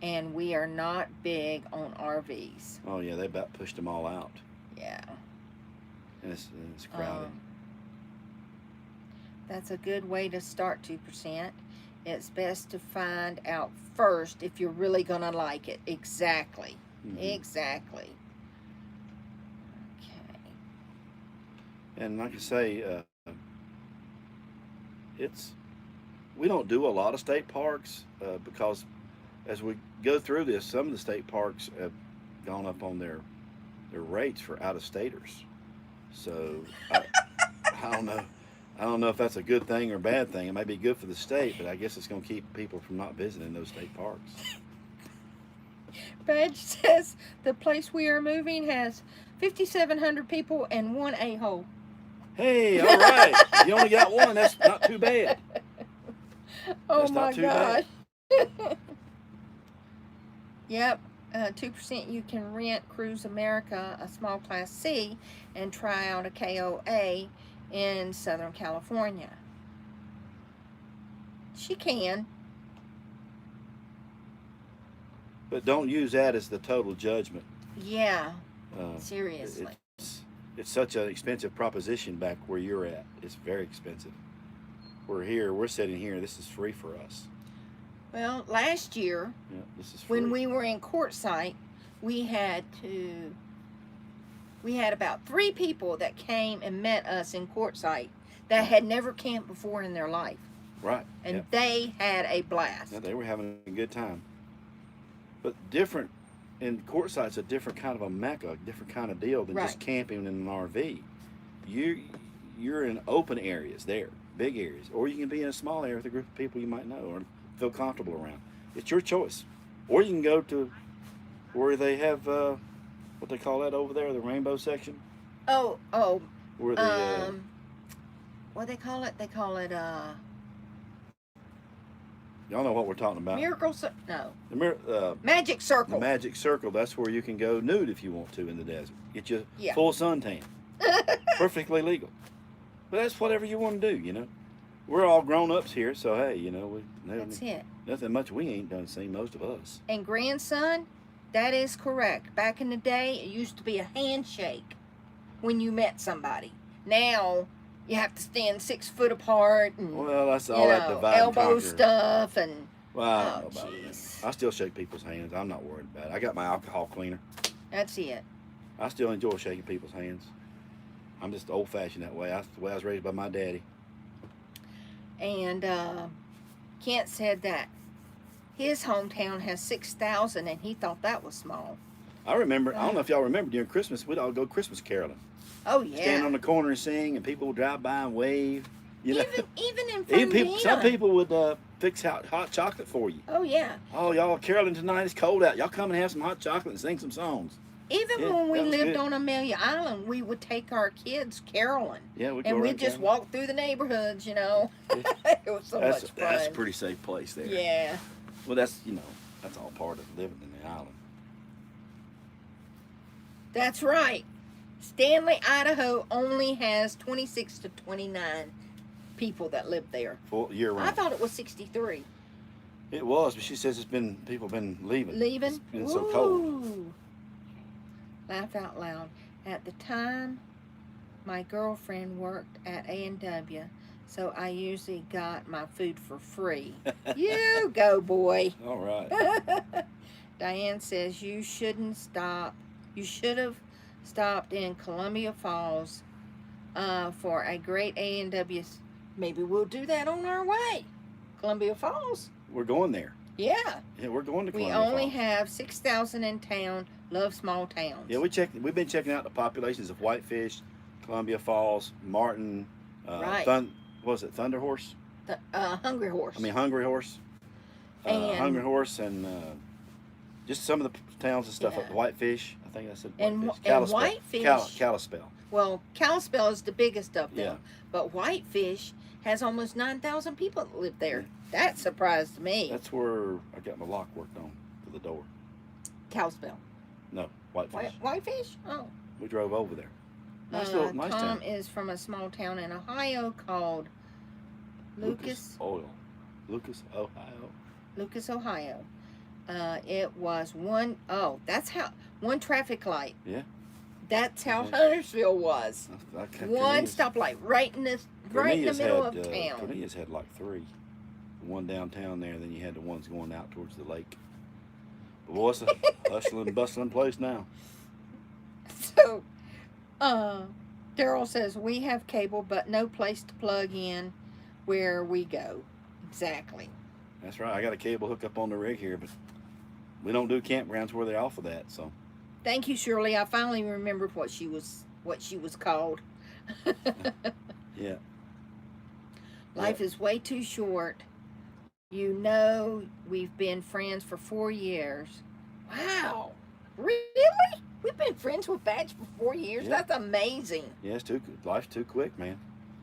and we are not big on RVs. Oh yeah, they about pushed them all out, Yeah. and it's crowded. That's a good way to start 2%. It's best to find out first if you're really going to like it. Exactly. Exactly. Okay. And like I say, we don't do a lot of state parks because as we go through this, some of the state parks have gone up on their rates for out-of-staters. So I don't know. I don't know if that's a good thing or a bad thing. It may be good for the state, but I guess it's going to keep people from not visiting those state parks. Badge says the place we are moving has 5,700 people and one a-hole. Hey, all right. You only got one. That's not too bad. Oh That's my not too gosh. bad. Yep. 2% you can rent Cruise America, a small Class C, and try out a KOA in Southern California. She can. But don't use that as the total judgment. Yeah. Seriously. It's such an expensive proposition back where you're at. It's very expensive. We're sitting here. This is free for us. Well, last year, this is free. when we were in Quartzsite, we had about 3 people that came and met us in Quartzsite that had never camped before in their life. Right. And they had a blast. Yeah, they were having a good time. But different, and Quartzsite's a different kind of a mecca, a different kind of deal than just camping in an RV. You're in open areas there, big areas, or you can be in a small area with a group of people you might know or feel comfortable around. It's your choice. Or you can go to where they have what they call that over there, the rainbow section. Oh. Where the what they call it? They call it y'all know what we're talking about. No. Magic Circle. The Magic Circle. That's where you can go nude if you want to in the desert. Get you full suntan. Perfectly legal. But that's whatever you want to do, you know. We're all grown-ups here, so hey, you know, that's it. Nothing much we ain't done seen, most of us. And grandson, that is correct. Back in the day, it used to be a handshake when you met somebody. Now, you have to stand 6 foot apart and that's all that divide and elbow conquer stuff and I don't know about that. I still shake people's hands. I'm not worried about it. I got my alcohol cleaner. That's it. I still enjoy shaking people's hands. I'm just old-fashioned that way. That's the way I was raised by my daddy. And Kent said that his hometown has 6,000 and he thought that was small. I remember, I don't know if y'all remember, during Christmas, we'd all go Christmas caroling. Oh, yeah. Stand on the corner and sing, and people would drive by and wave. You know? Even in Fernandina. Some people would fix out hot chocolate for you. Oh, yeah. Oh, y'all caroling tonight. It's cold out. Y'all come and have some hot chocolate and sing some songs. Even when we lived on Amelia Island, we would take our kids caroling. Yeah, we'd just walk through the neighborhoods, you know. It was so much fun. That's a pretty safe place there. Yeah. Well, that's all part of living in the island. That's right. Stanley, Idaho only has 26 to 29 people that live there. Full year round. I thought it was 63. It was, but she says people been leaving. Leaving? It's been so cold. Laugh out loud. At the time, my girlfriend worked at A&W, so I usually got my food for free. You go, boy. All right. Diane says you shouldn't stop. You should have stopped in Columbia Falls for a great A&W. Maybe we'll do that on our way. Columbia Falls. We're going there. Yeah. Yeah, we're going to Columbia We only Falls. have 6,000 in town. Love small towns. Yeah, we've been checking out the populations of Whitefish, Columbia Falls, Martin, right. what was it, Thunder Horse? Hungry Horse. Hungry Horse. Hungry Horse and just some of the towns and stuff. Yeah. Whitefish, I think that's it. And Whitefish. Kalispell. Well, Kalispell is the biggest of them. Yeah. But Whitefish has almost 9,000 people that live there. That surprised me. That's where I got my lock worked on for the door. Kalispell. No, Whitefish. Whitefish? Oh. We drove over there. Nice town. Tom is from a small town in Ohio called Lucas, Ohio. Lucas, Ohio. It was that's how one traffic light. Yeah. That's how Huntersville was. I One stoplight right in the right in the Cornelius middle had, of town. Cornelius had like three. One downtown there, then you had the ones going out towards the lake. But boy, it's a hustling, bustling place now. So, Daryl says we have cable, but no place to plug in where we go. Exactly. That's right. I got a cable hook up on the rig here, but we don't do campgrounds where they offer that. So Thank you, Shirley. I finally remembered what she was called. yeah. Life is way too short. You know, we've been friends for 4 years. Wow. Really? We've been friends with Batch for 4 years? Yeah. That's amazing. Yeah, life's too quick, man.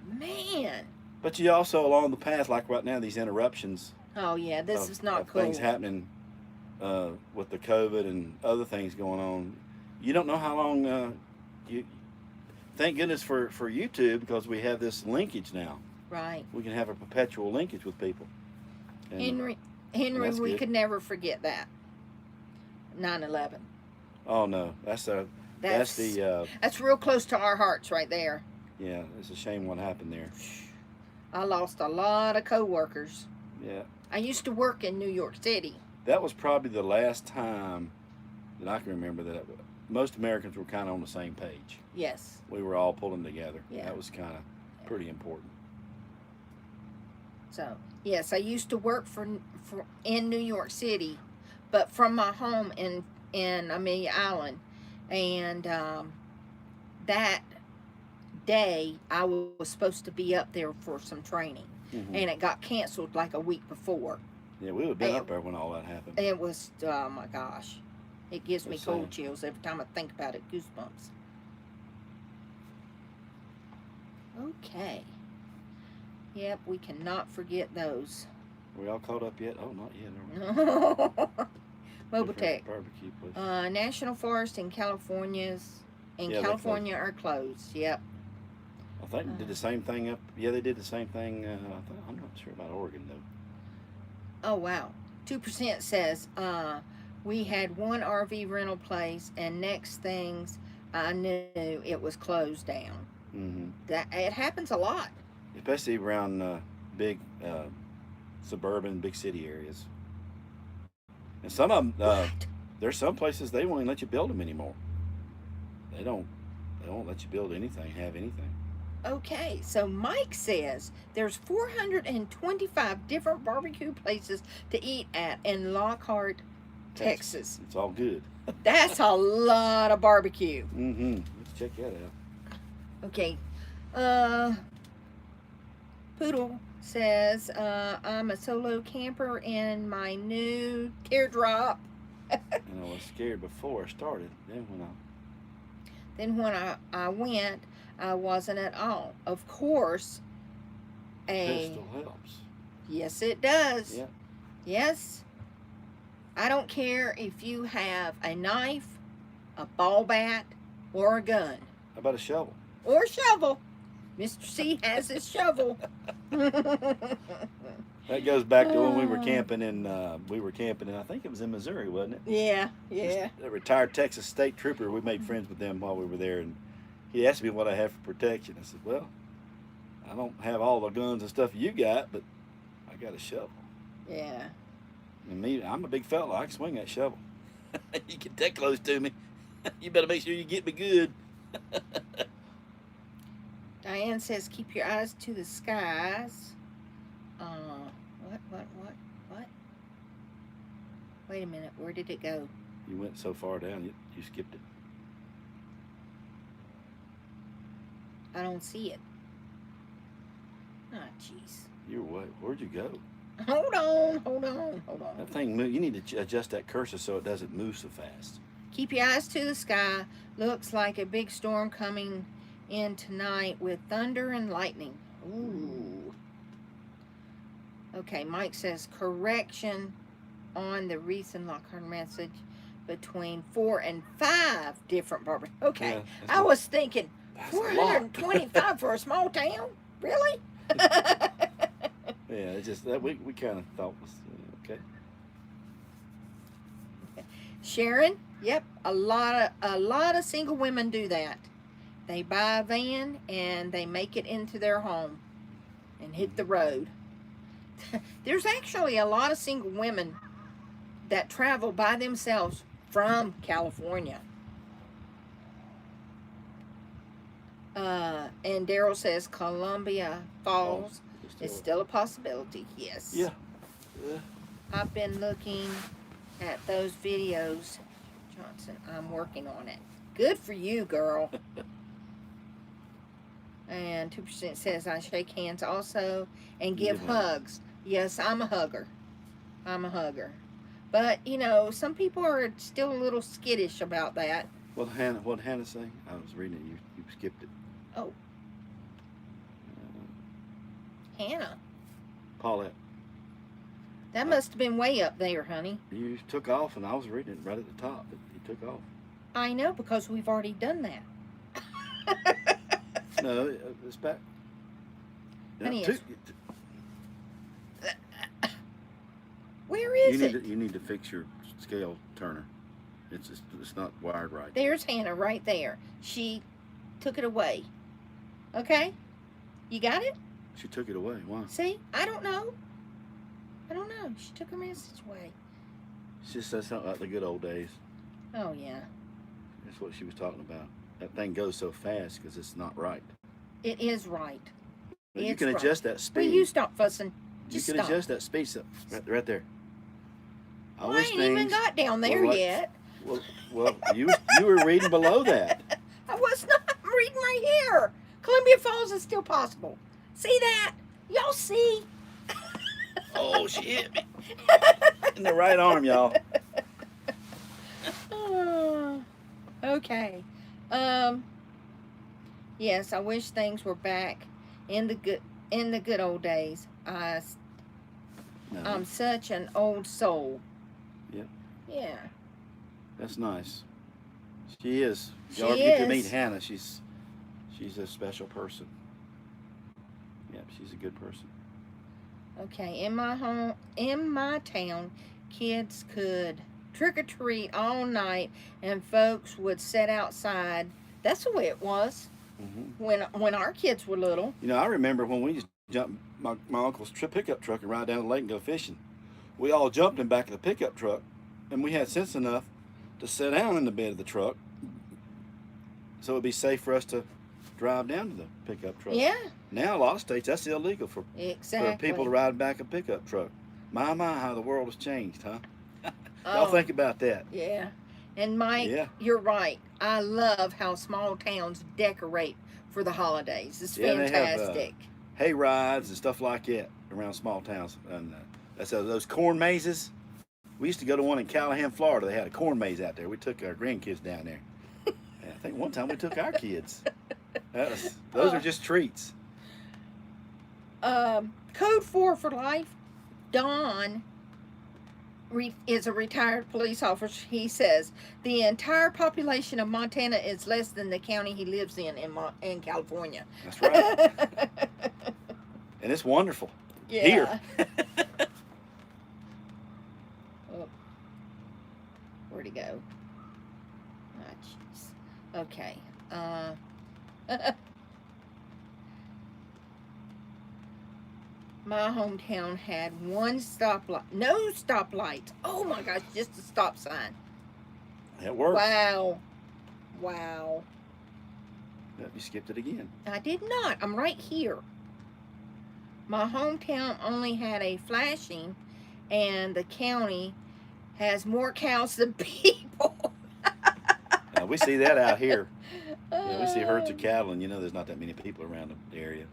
Man. But you also along the path, like right now, these interruptions. Oh, yeah, this is not cool. Things happening with the COVID and other things going on. You don't know how long. Thank goodness for YouTube, because we have this linkage now. Right. We can have a perpetual linkage with people. And Henry, we good. could never forget that. 9/11. Oh no, that's real close to our hearts right there. yeah. It's a shame what happened there. I lost a lot of coworkers. Yeah. I used to work in New York City. That was probably the last time that I can remember that most Americans were kind of on the same page. Yes. We were all pulling together. Yeah. That was kind of pretty important. So, yes, I used to work in New York City, but from my home in Amelia Island. And that day, I was supposed to be up there for some training. Mm-hmm. And it got canceled like a week before. Yeah, we would have been up there when all that happened. It was, oh my gosh. It gives me Just cold saying. chills every time I think about it. Goosebumps. Okay. Yep, we cannot forget those. Are we all caught up yet? Oh, not yet. Are we? Mobile Tech. Barbecue place. National Forest in California are closed. Yep. I think they did the same thing up. Yeah, they did the same thing. I'm not sure about Oregon though. Oh wow. 2% says we had one RV rental place, and next things I knew it was closed down. Mm-hmm. That it happens a lot. Especially around big suburban, big city areas. And some of them, there's some places they won't even let you build them anymore. They won't let you build anything, have anything. Okay, so Mike says there's 425 different barbecue places to eat at in Lockhart, Texas. It's all good. That's a lot of barbecue. Mm-hmm. Let's check that out. Okay. Poodle says, I'm a solo camper in my new teardrop. And I was scared before I started. Then when I went, I wasn't at all. Of course, pistol helps. Yes, it does. Yeah. Yes. I don't care if you have a knife, a ball bat, or a gun. How about a shovel? Or a shovel. Mr. C has his shovel. That goes back to when we were camping in. I think it was in Missouri, wasn't it? Yeah. A retired Texas state trooper. We made friends with them while we were there, and he asked me what I have for protection. I said, "Well, I don't have all the guns and stuff you got, but I got a shovel." Yeah. And I'm a big fella. I can swing that shovel. You get that close to me, you better make sure you get me good. Diane says, keep your eyes to the skies. What? Wait a minute. Where did it go? You went so far down, you skipped it. I don't see it. Ah, jeez. Where'd you go? Hold on. That thing move. You need to adjust that cursor so it doesn't move so fast. Keep your eyes to the sky. Looks like a big storm coming in tonight with thunder and lightning. Ooh. Okay, Mike says correction on the recent Lockhart message between 4 and 5 different barbecues. Okay, Yeah, I was thinking that's a lot. 425 for a small town? Really? Yeah, it's just that we kind of thought was okay. Sharon, yep, a lot of single women do that. They buy a van and they make it into their home. and hit the road. There's actually a lot of single women that travel by themselves from California. And Daryl says Columbia Falls is still a possibility. Yes. Yeah. I've been looking at those videos, Johnson. I'm working on it. Good for you, girl. And 2% says I shake hands also and give hugs. Yes, I'm a hugger. I'm a hugger. But, you know, some people are still a little skittish about that. What Hannah say? I was reading it. You skipped it. Oh. Hannah. Paulette. That must have been way up there, honey. You took off, and I was reading it right at the top. You took off. I know, because we've already done that. No, it's back. Honey, No, where is it? You need to fix your scale turner. It's not wired right. There's Hannah right there. She took it away. Okay? You got it? She took it away. Why? See? I don't know. She took her message away. She just said something like the good old days. Oh, yeah. That's what she was talking about. That thing goes so fast because it's not right. It is right. But you can adjust that speed. Will you stop fussing? Just you can stop. adjust that speed right there. Well, I ain't even got down there yet. Well, you were reading below that. I was not. I'm reading right here. Columbia Falls is still possible. See that? Y'all see? Oh, she hit me in the right arm, y'all. Okay. Yes, I wish things were back in the good old days. I'm such an old soul. Yep. Yeah. That's nice. She is. Y'all get to meet Hannah. She's a special person. Yep, she's a good person. Okay, in my town, kids could trick or treat all night, and folks would sit outside. That's the way it was when our kids were little. You know, I remember when we used to jump my uncle's pickup truck and ride down the lake and go fishing. We all jumped in back of the pickup truck, and we had sense enough to sit down in the bed of the truck, so it'd be safe for us to drive down to the pickup truck. Yeah. Now, a lot of states, that's illegal for people to ride back a pickup truck. My, how the world has changed, huh? Y'all think about that. Yeah. And Mike, you're right. I love how small towns decorate for the holidays. It's fantastic. They have, hay rides and stuff like that around small towns. And that's those corn mazes. We used to go to one in Callahan, Florida. They had a corn maze out there. We took our grandkids down there. And I think one time we took our kids. Those are just treats. Code 4 for life. Don is a retired police officer. He says the entire population of Montana is less than the county he lives in California. That's right. And it's wonderful. Yeah. Here. Oh. Where'd he go? Oh, jeez. Okay. My hometown had one stoplight, no stoplights. Oh my gosh, just a stop sign. It works. Wow. Wow. Yep, you skipped it again. I did not. I'm right here. My hometown only had a flashing, and the county has more cows than people. We see that out here. Yeah, we see herds of cattle, and you know there's not that many people around the area.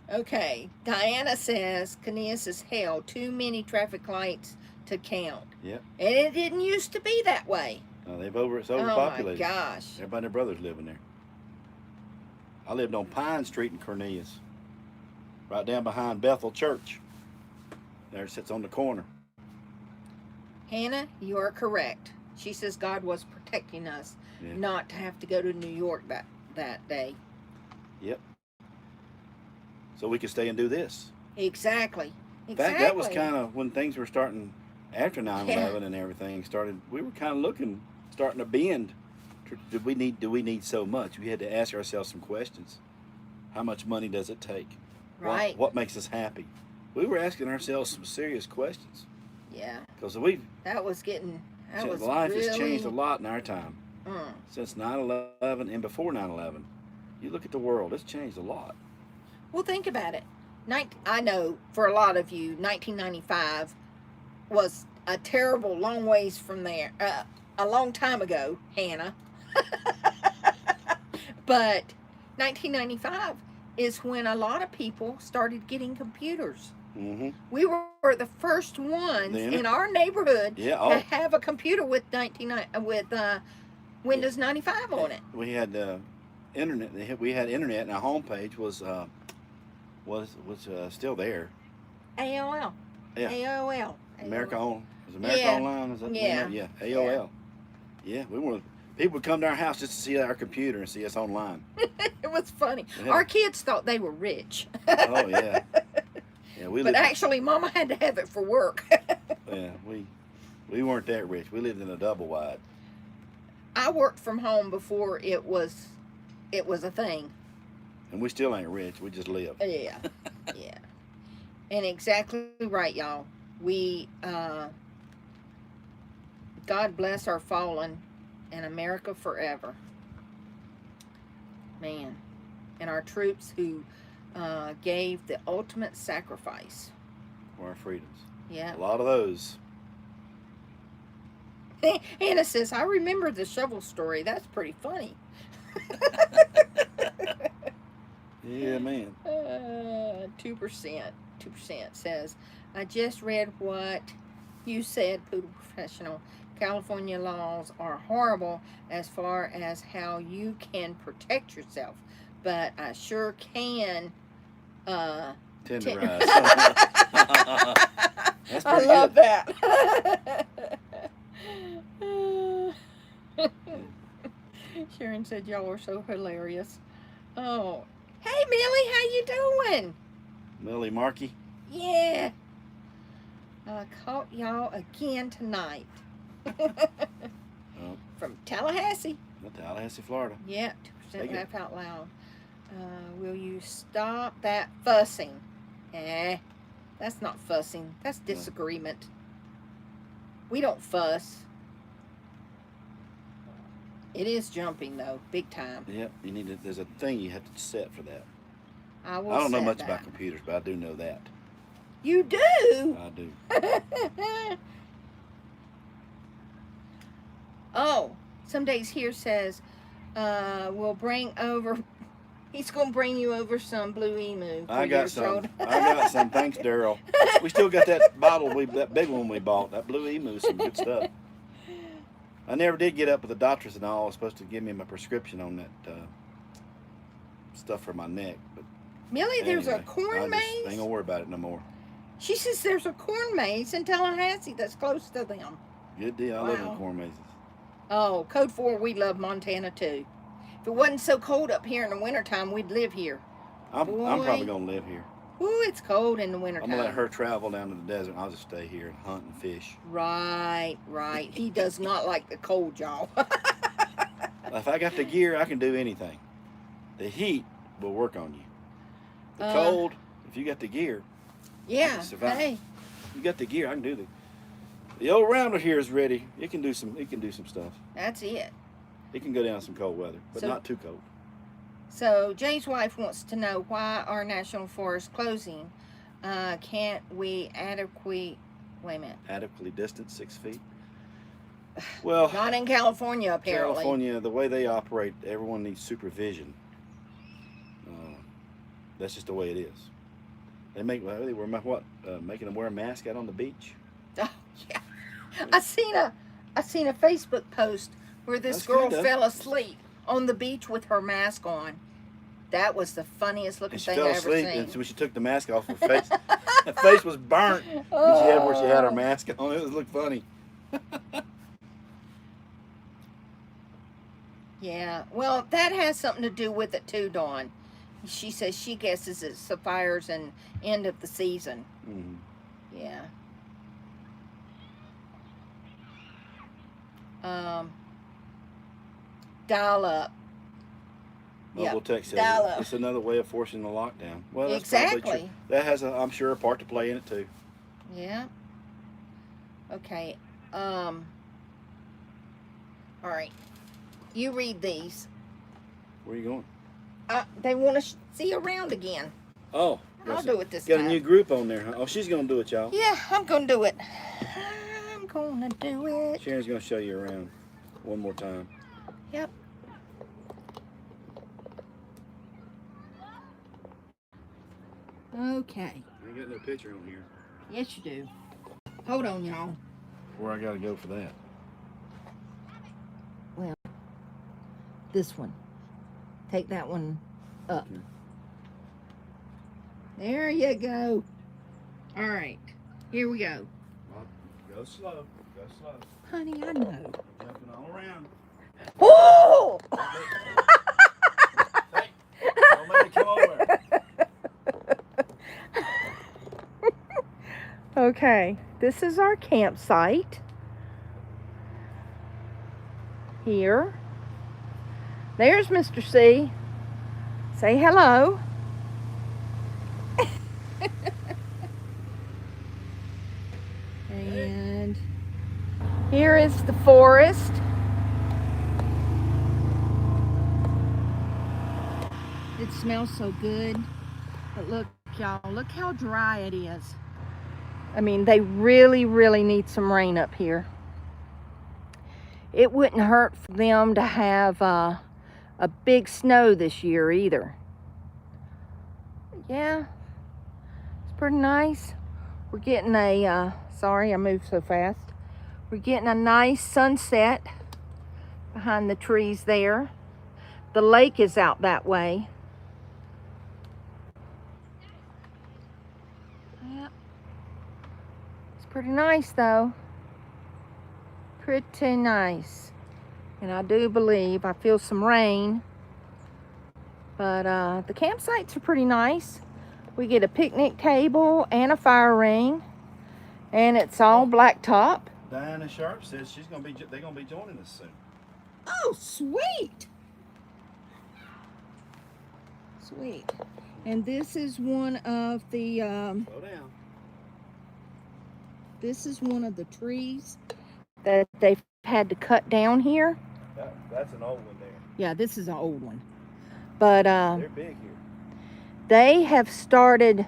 Okay, Diana says Caneas is hell. Too many traffic lights to count. Yep. And it didn't used to be that way. No, it's overpopulated. Oh my gosh. Everybody and their brothers living there. I lived on Pine Street in Cornelius, right down behind Bethel Church. There it sits on the corner. Hannah, you are correct. She says God was protecting us not to have to go to New York that day. Yep. So we could stay and do this. Exactly. In fact, that was kind of when things were starting after 9/11 and everything started. We were kind of starting to bend. Do we need so much? We had to ask ourselves some questions. How much money does it take? Right. What makes us happy? We were asking ourselves some serious questions Yeah. because That was life really, has changed a lot in our time mm. since 9/11 and before 9/11. You look at the world; it's changed a lot. Well, think about it. I know for a lot of you, 1995 was a terrible long ways from there. A long time ago, Hannah. But 1995 is when a lot of people started getting computers. Mm-hmm. We were the first ones in our neighborhood to have a computer with Windows 95 on it. We had internet. We had internet, and our homepage was still there. AOL. Yeah. AOL. America Online? Is that yeah. AOL. Yeah, we were. People would come to our house just to see our computer and see us online. It was funny. Our kids thought they were rich. Oh yeah. Yeah, but actually, Mama had to have it for work. Yeah, we weren't that rich. We lived in a double wide. I worked from home before it was a thing. And we still ain't rich. We just live. Yeah, yeah. And exactly right, y'all. We God bless our fallen and America forever. Man. And our troops who gave the ultimate sacrifice for our freedoms. Yeah. A lot of those. Hannah says, I remember the shovel story. That's pretty funny. Yeah, man. 2%. 2% says, I just read what you said, Poodle Professional. California laws are horrible as far as how you can protect yourself, but I sure can tenderize. That's I love good. that. Sharon said y'all are so hilarious. Oh, hey Millie, how you doing? Millie Markey. Yeah. I caught y'all again tonight. From Tallahassee. Tallahassee, Florida. Yeah, 2% laugh out loud. Will you stop that fussing? That's not fussing. That's disagreement. We don't fuss. It is jumping though, big time. Yep, you need to. There's a thing you have to set for that. I don't know much about computers, but I do know that. You do? I do. Oh, some days here says, we'll bring over. He's gonna bring you over some blue emu. I got some. Thanks, Daryl. We still got that bottle that big one we bought. That blue emu, some good stuff. I never did get up with the doctors and all. I was supposed to give me my prescription on that stuff for my neck. But Millie, there's a corn maze. I ain't gonna worry about it no more. She says there's a corn maze in Tallahassee that's close to them. Good deal. I live in corn mazes. Oh, Code 4, we love Montana too. If it wasn't so cold up here in the wintertime, we'd live here. I'm probably gonna live here. Ooh, it's cold in the wintertime. I'm gonna let her travel down to the desert. And I'll just stay here and hunt and fish. Right. He does not like the cold, y'all. If I got the gear, I can do anything. The heat will work on you. The cold, if you got the gear, yeah. Hey, you got the gear. I can do the old Rambler here is ready. It can do some stuff. That's it. It can go down some cold weather, but not too cold. So Jay's wife wants to know why our national forest closing. Can't we adequately distance 6 feet? Well, not in California apparently. California, the way they operate, everyone needs supervision. That's just the way it is. Making them wear a mask out on the beach. Oh yeah, I seen a Facebook post where this girl fell asleep on the beach with her mask on. That was the funniest looking thing I ever seen. And so when she took the mask off, her face, her face was burnt. And she had her mask on. It looked funny. Yeah, well, that has something to do with it too, Dawn. She says she guesses it's the fires and end of the season. Mm-hmm. Yeah. Dial up. Mobile tech says dial-up. it's another way of forcing the lockdown. Well, that's Exactly. probably true. That has, I'm sure, a part to play in it too. Yeah. Okay. All right. You read these. Where are you going? They want to see around again. Oh, I'll do it this got time. a new group on there, huh? Oh, she's gonna do it, y'all. Yeah, I'm gonna do it. I'm gonna do it. Sharon's gonna show you around one more time. Yep. Okay. I ain't got no picture on here. Yes, you do. Hold on, y'all. Where I gotta go for that? Well, this one. Take that one up. Okay. There you go. All right. Here we go. Go slow. Go slow. Honey, I know. Jumping all around. Oh! Hey, don't make me come over. Okay, this is our campsite. Here. There's Mr. C. Say hello. And here is the forest. It smells so good. But look, y'all, look how dry it is. I mean, they really, really need some rain up here. It wouldn't hurt for them to have a big snow this year either. Yeah, it's pretty nice. We're getting a, sorry I moved so fast. We're getting a nice sunset behind the trees there. The lake is out that way. Yeah. It's pretty nice though. Pretty nice. And I do believe I feel some rain. But the campsites are pretty nice. We get a picnic table and a fire ring. And it's all blacktop. Diana Sharp says they're gonna be joining us soon. Oh, sweet. Sweet. And this is one of the Slow down. this is one of the trees that they've had to cut down here. That's an old one there. Yeah, this is an old one. But They're big here. they have started,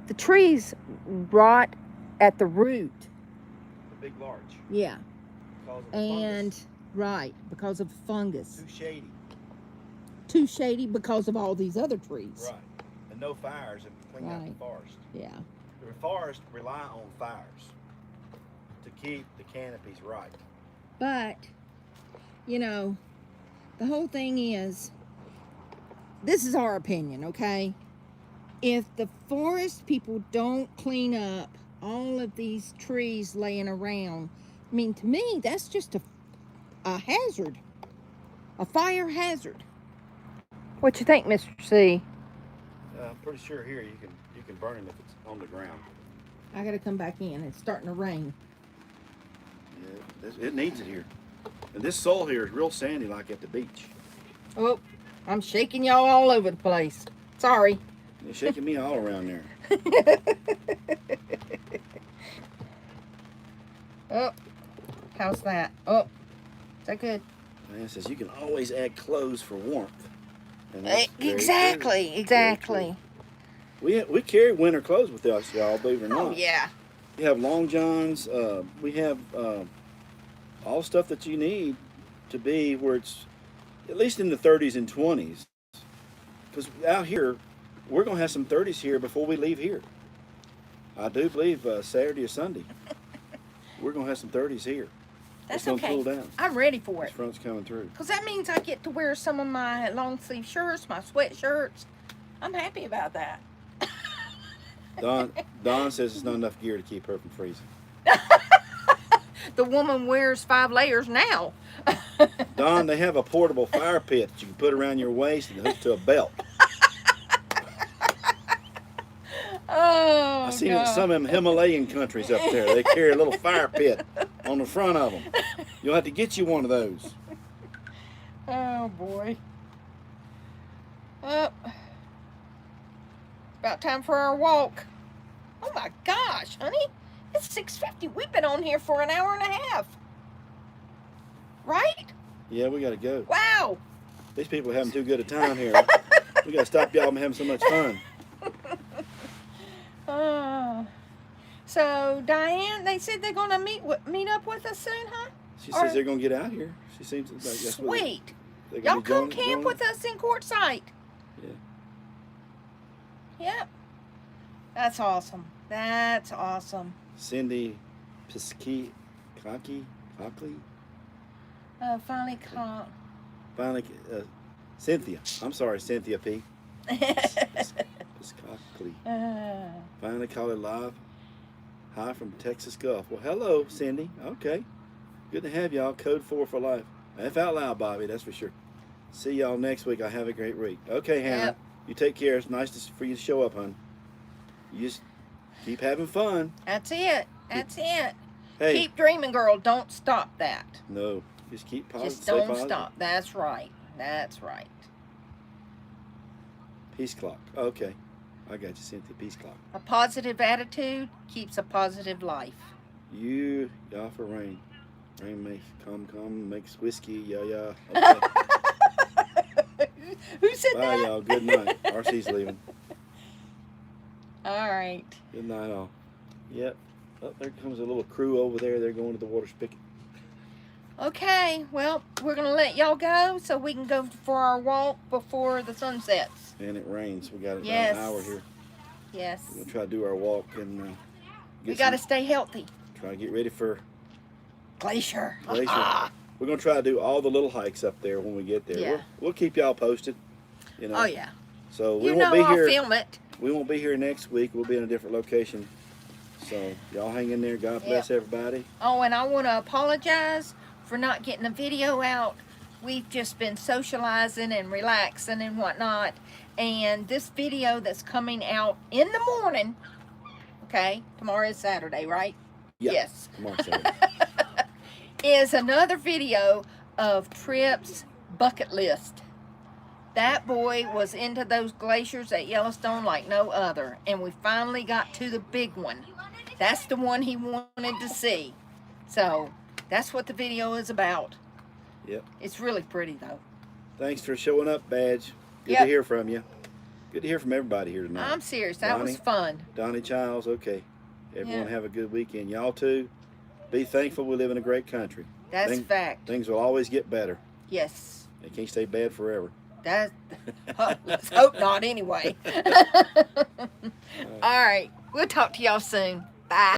the trees rot at the root. The big larch. Yeah. Because of And fungus. right, because of fungus. Too shady. Too shady because of all these other trees. Right. And no fires and clean out the Right. forest. Yeah. The forest rely on fires to keep the canopies right. But, you know, the whole thing is, this is our opinion, okay? If the forest people don't clean up all of these trees laying around, I mean, to me, that's just a hazard, a fire hazard. What you think, Mr. C? I'm pretty sure here you can burn them if it's on the ground. I gotta come back in. It's starting to rain. Yeah, it needs it here. And this soil here is real sandy like at the beach. Oh, I'm shaking y'all all over the place. Sorry. You're shaking me all around there. Oh, how's that? Oh, is that good? Diane says you can always add clothes for warmth. And that's very Exactly, true. exactly. Very true. We carry winter clothes with us, y'all, believe it or not. Oh, yeah. We have long johns. We have all stuff that you need to be where it's at least in the 30s and 20s. Because out here, we're going to have some 30s here before we leave here. I do believe Saturday or Sunday, we're going to have some 30s here. That's it's okay. going to cool down. I'm ready for This it. front's coming through. Because that means I get to wear some of my long sleeve shirts, my sweatshirts. I'm happy about that. Don says it's not enough gear to keep her from freezing. The woman wears 5 layers now. Don, they have a portable fire pit that you can put around your waist and hook to a belt. Oh, I seen it in some of them Himalayan countries up there. They carry a little fire pit on the front of them. You'll have to get you one of those. Oh, boy. Oh, about time for our walk. Oh my gosh, honey. It's 6:50. We've been on here for an hour and a half. Right? Yeah, we gotta go. Wow. These people are having too good a time here. We gotta stop y'all from having so much fun. So Diane, they said they're gonna meet up with us soon, huh? She says they're gonna get out here. She seems like that's what sweet. they're Y'all gonna be come joining- camp with us in Quartzsite. Yeah. Yep. That's awesome. That's awesome. Cindy Pisky Cocky Cockley. Finally caught. Finally, Cynthia. I'm sorry, Cynthia P. Piscockley. Finally caught it live. Hi from Texas Gulf. Well, hello, Cindy. Okay. Good to have y'all. Code 4 for life. Laugh out loud, Bobby. That's for sure. See y'all next week. I have a great week. Okay, Hannah. Yep. You take care. It's nice for you to show up, hon. You just keep having fun. That's it. That's it. Hey. Keep dreaming, girl. Don't stop that. No. Just keep positive. Just Stay don't positive. stop. That's right. That's right. Peace clock. Okay. I got you, Cynthia. Peace clock. A positive attitude keeps a positive life. Y'all for rain. Rain makes makes whiskey. Yeah. Okay. Who said Bye, that? y'all. Good night. RC's leaving. All right. Good night, all. Yep. Oh, there comes a little crew over there. They're going to the water spigot. Okay, well, we're going to let y'all go so we can go for our walk before the sun sets. And it rains. We got about Yes. an hour here. Yes. We're going to try to do our walk and We got to stay healthy. try to get ready for Glacier. Glacier. We're going to try to do all the little hikes up there when we get there. Yeah. We'll keep y'all posted. You know. Oh, yeah. So we You won't know be I'll here. film it. We won't be here next week. We'll be in a different location. So y'all hang in there. God bless everybody. Oh, and I want to apologize for not getting a video out. We've just been socializing and relaxing and whatnot. And this video that's coming out in the morning, okay, tomorrow is Saturday, right? Yeah. Yes. Come on, Saturday. Is another video of Tripp's bucket list. That boy was into those glaciers at Yellowstone like no other. And we finally got to the big one. That's the one he wanted to see. So that's what the video is about. Yep. It's really pretty though. Thanks for showing up, Badge. Good Yep. to hear from you. Good to hear from everybody here tonight. I'm serious. That was Donnie? fun. Donnie Childs, okay. Everyone Yeah. have a good weekend. Y'all too. Be thankful we live in a great country. That's fact. Things will always get better. Yes. They can't stay bad forever. That. Let's hope not anyway. All right. We'll talk to y'all soon. Bye.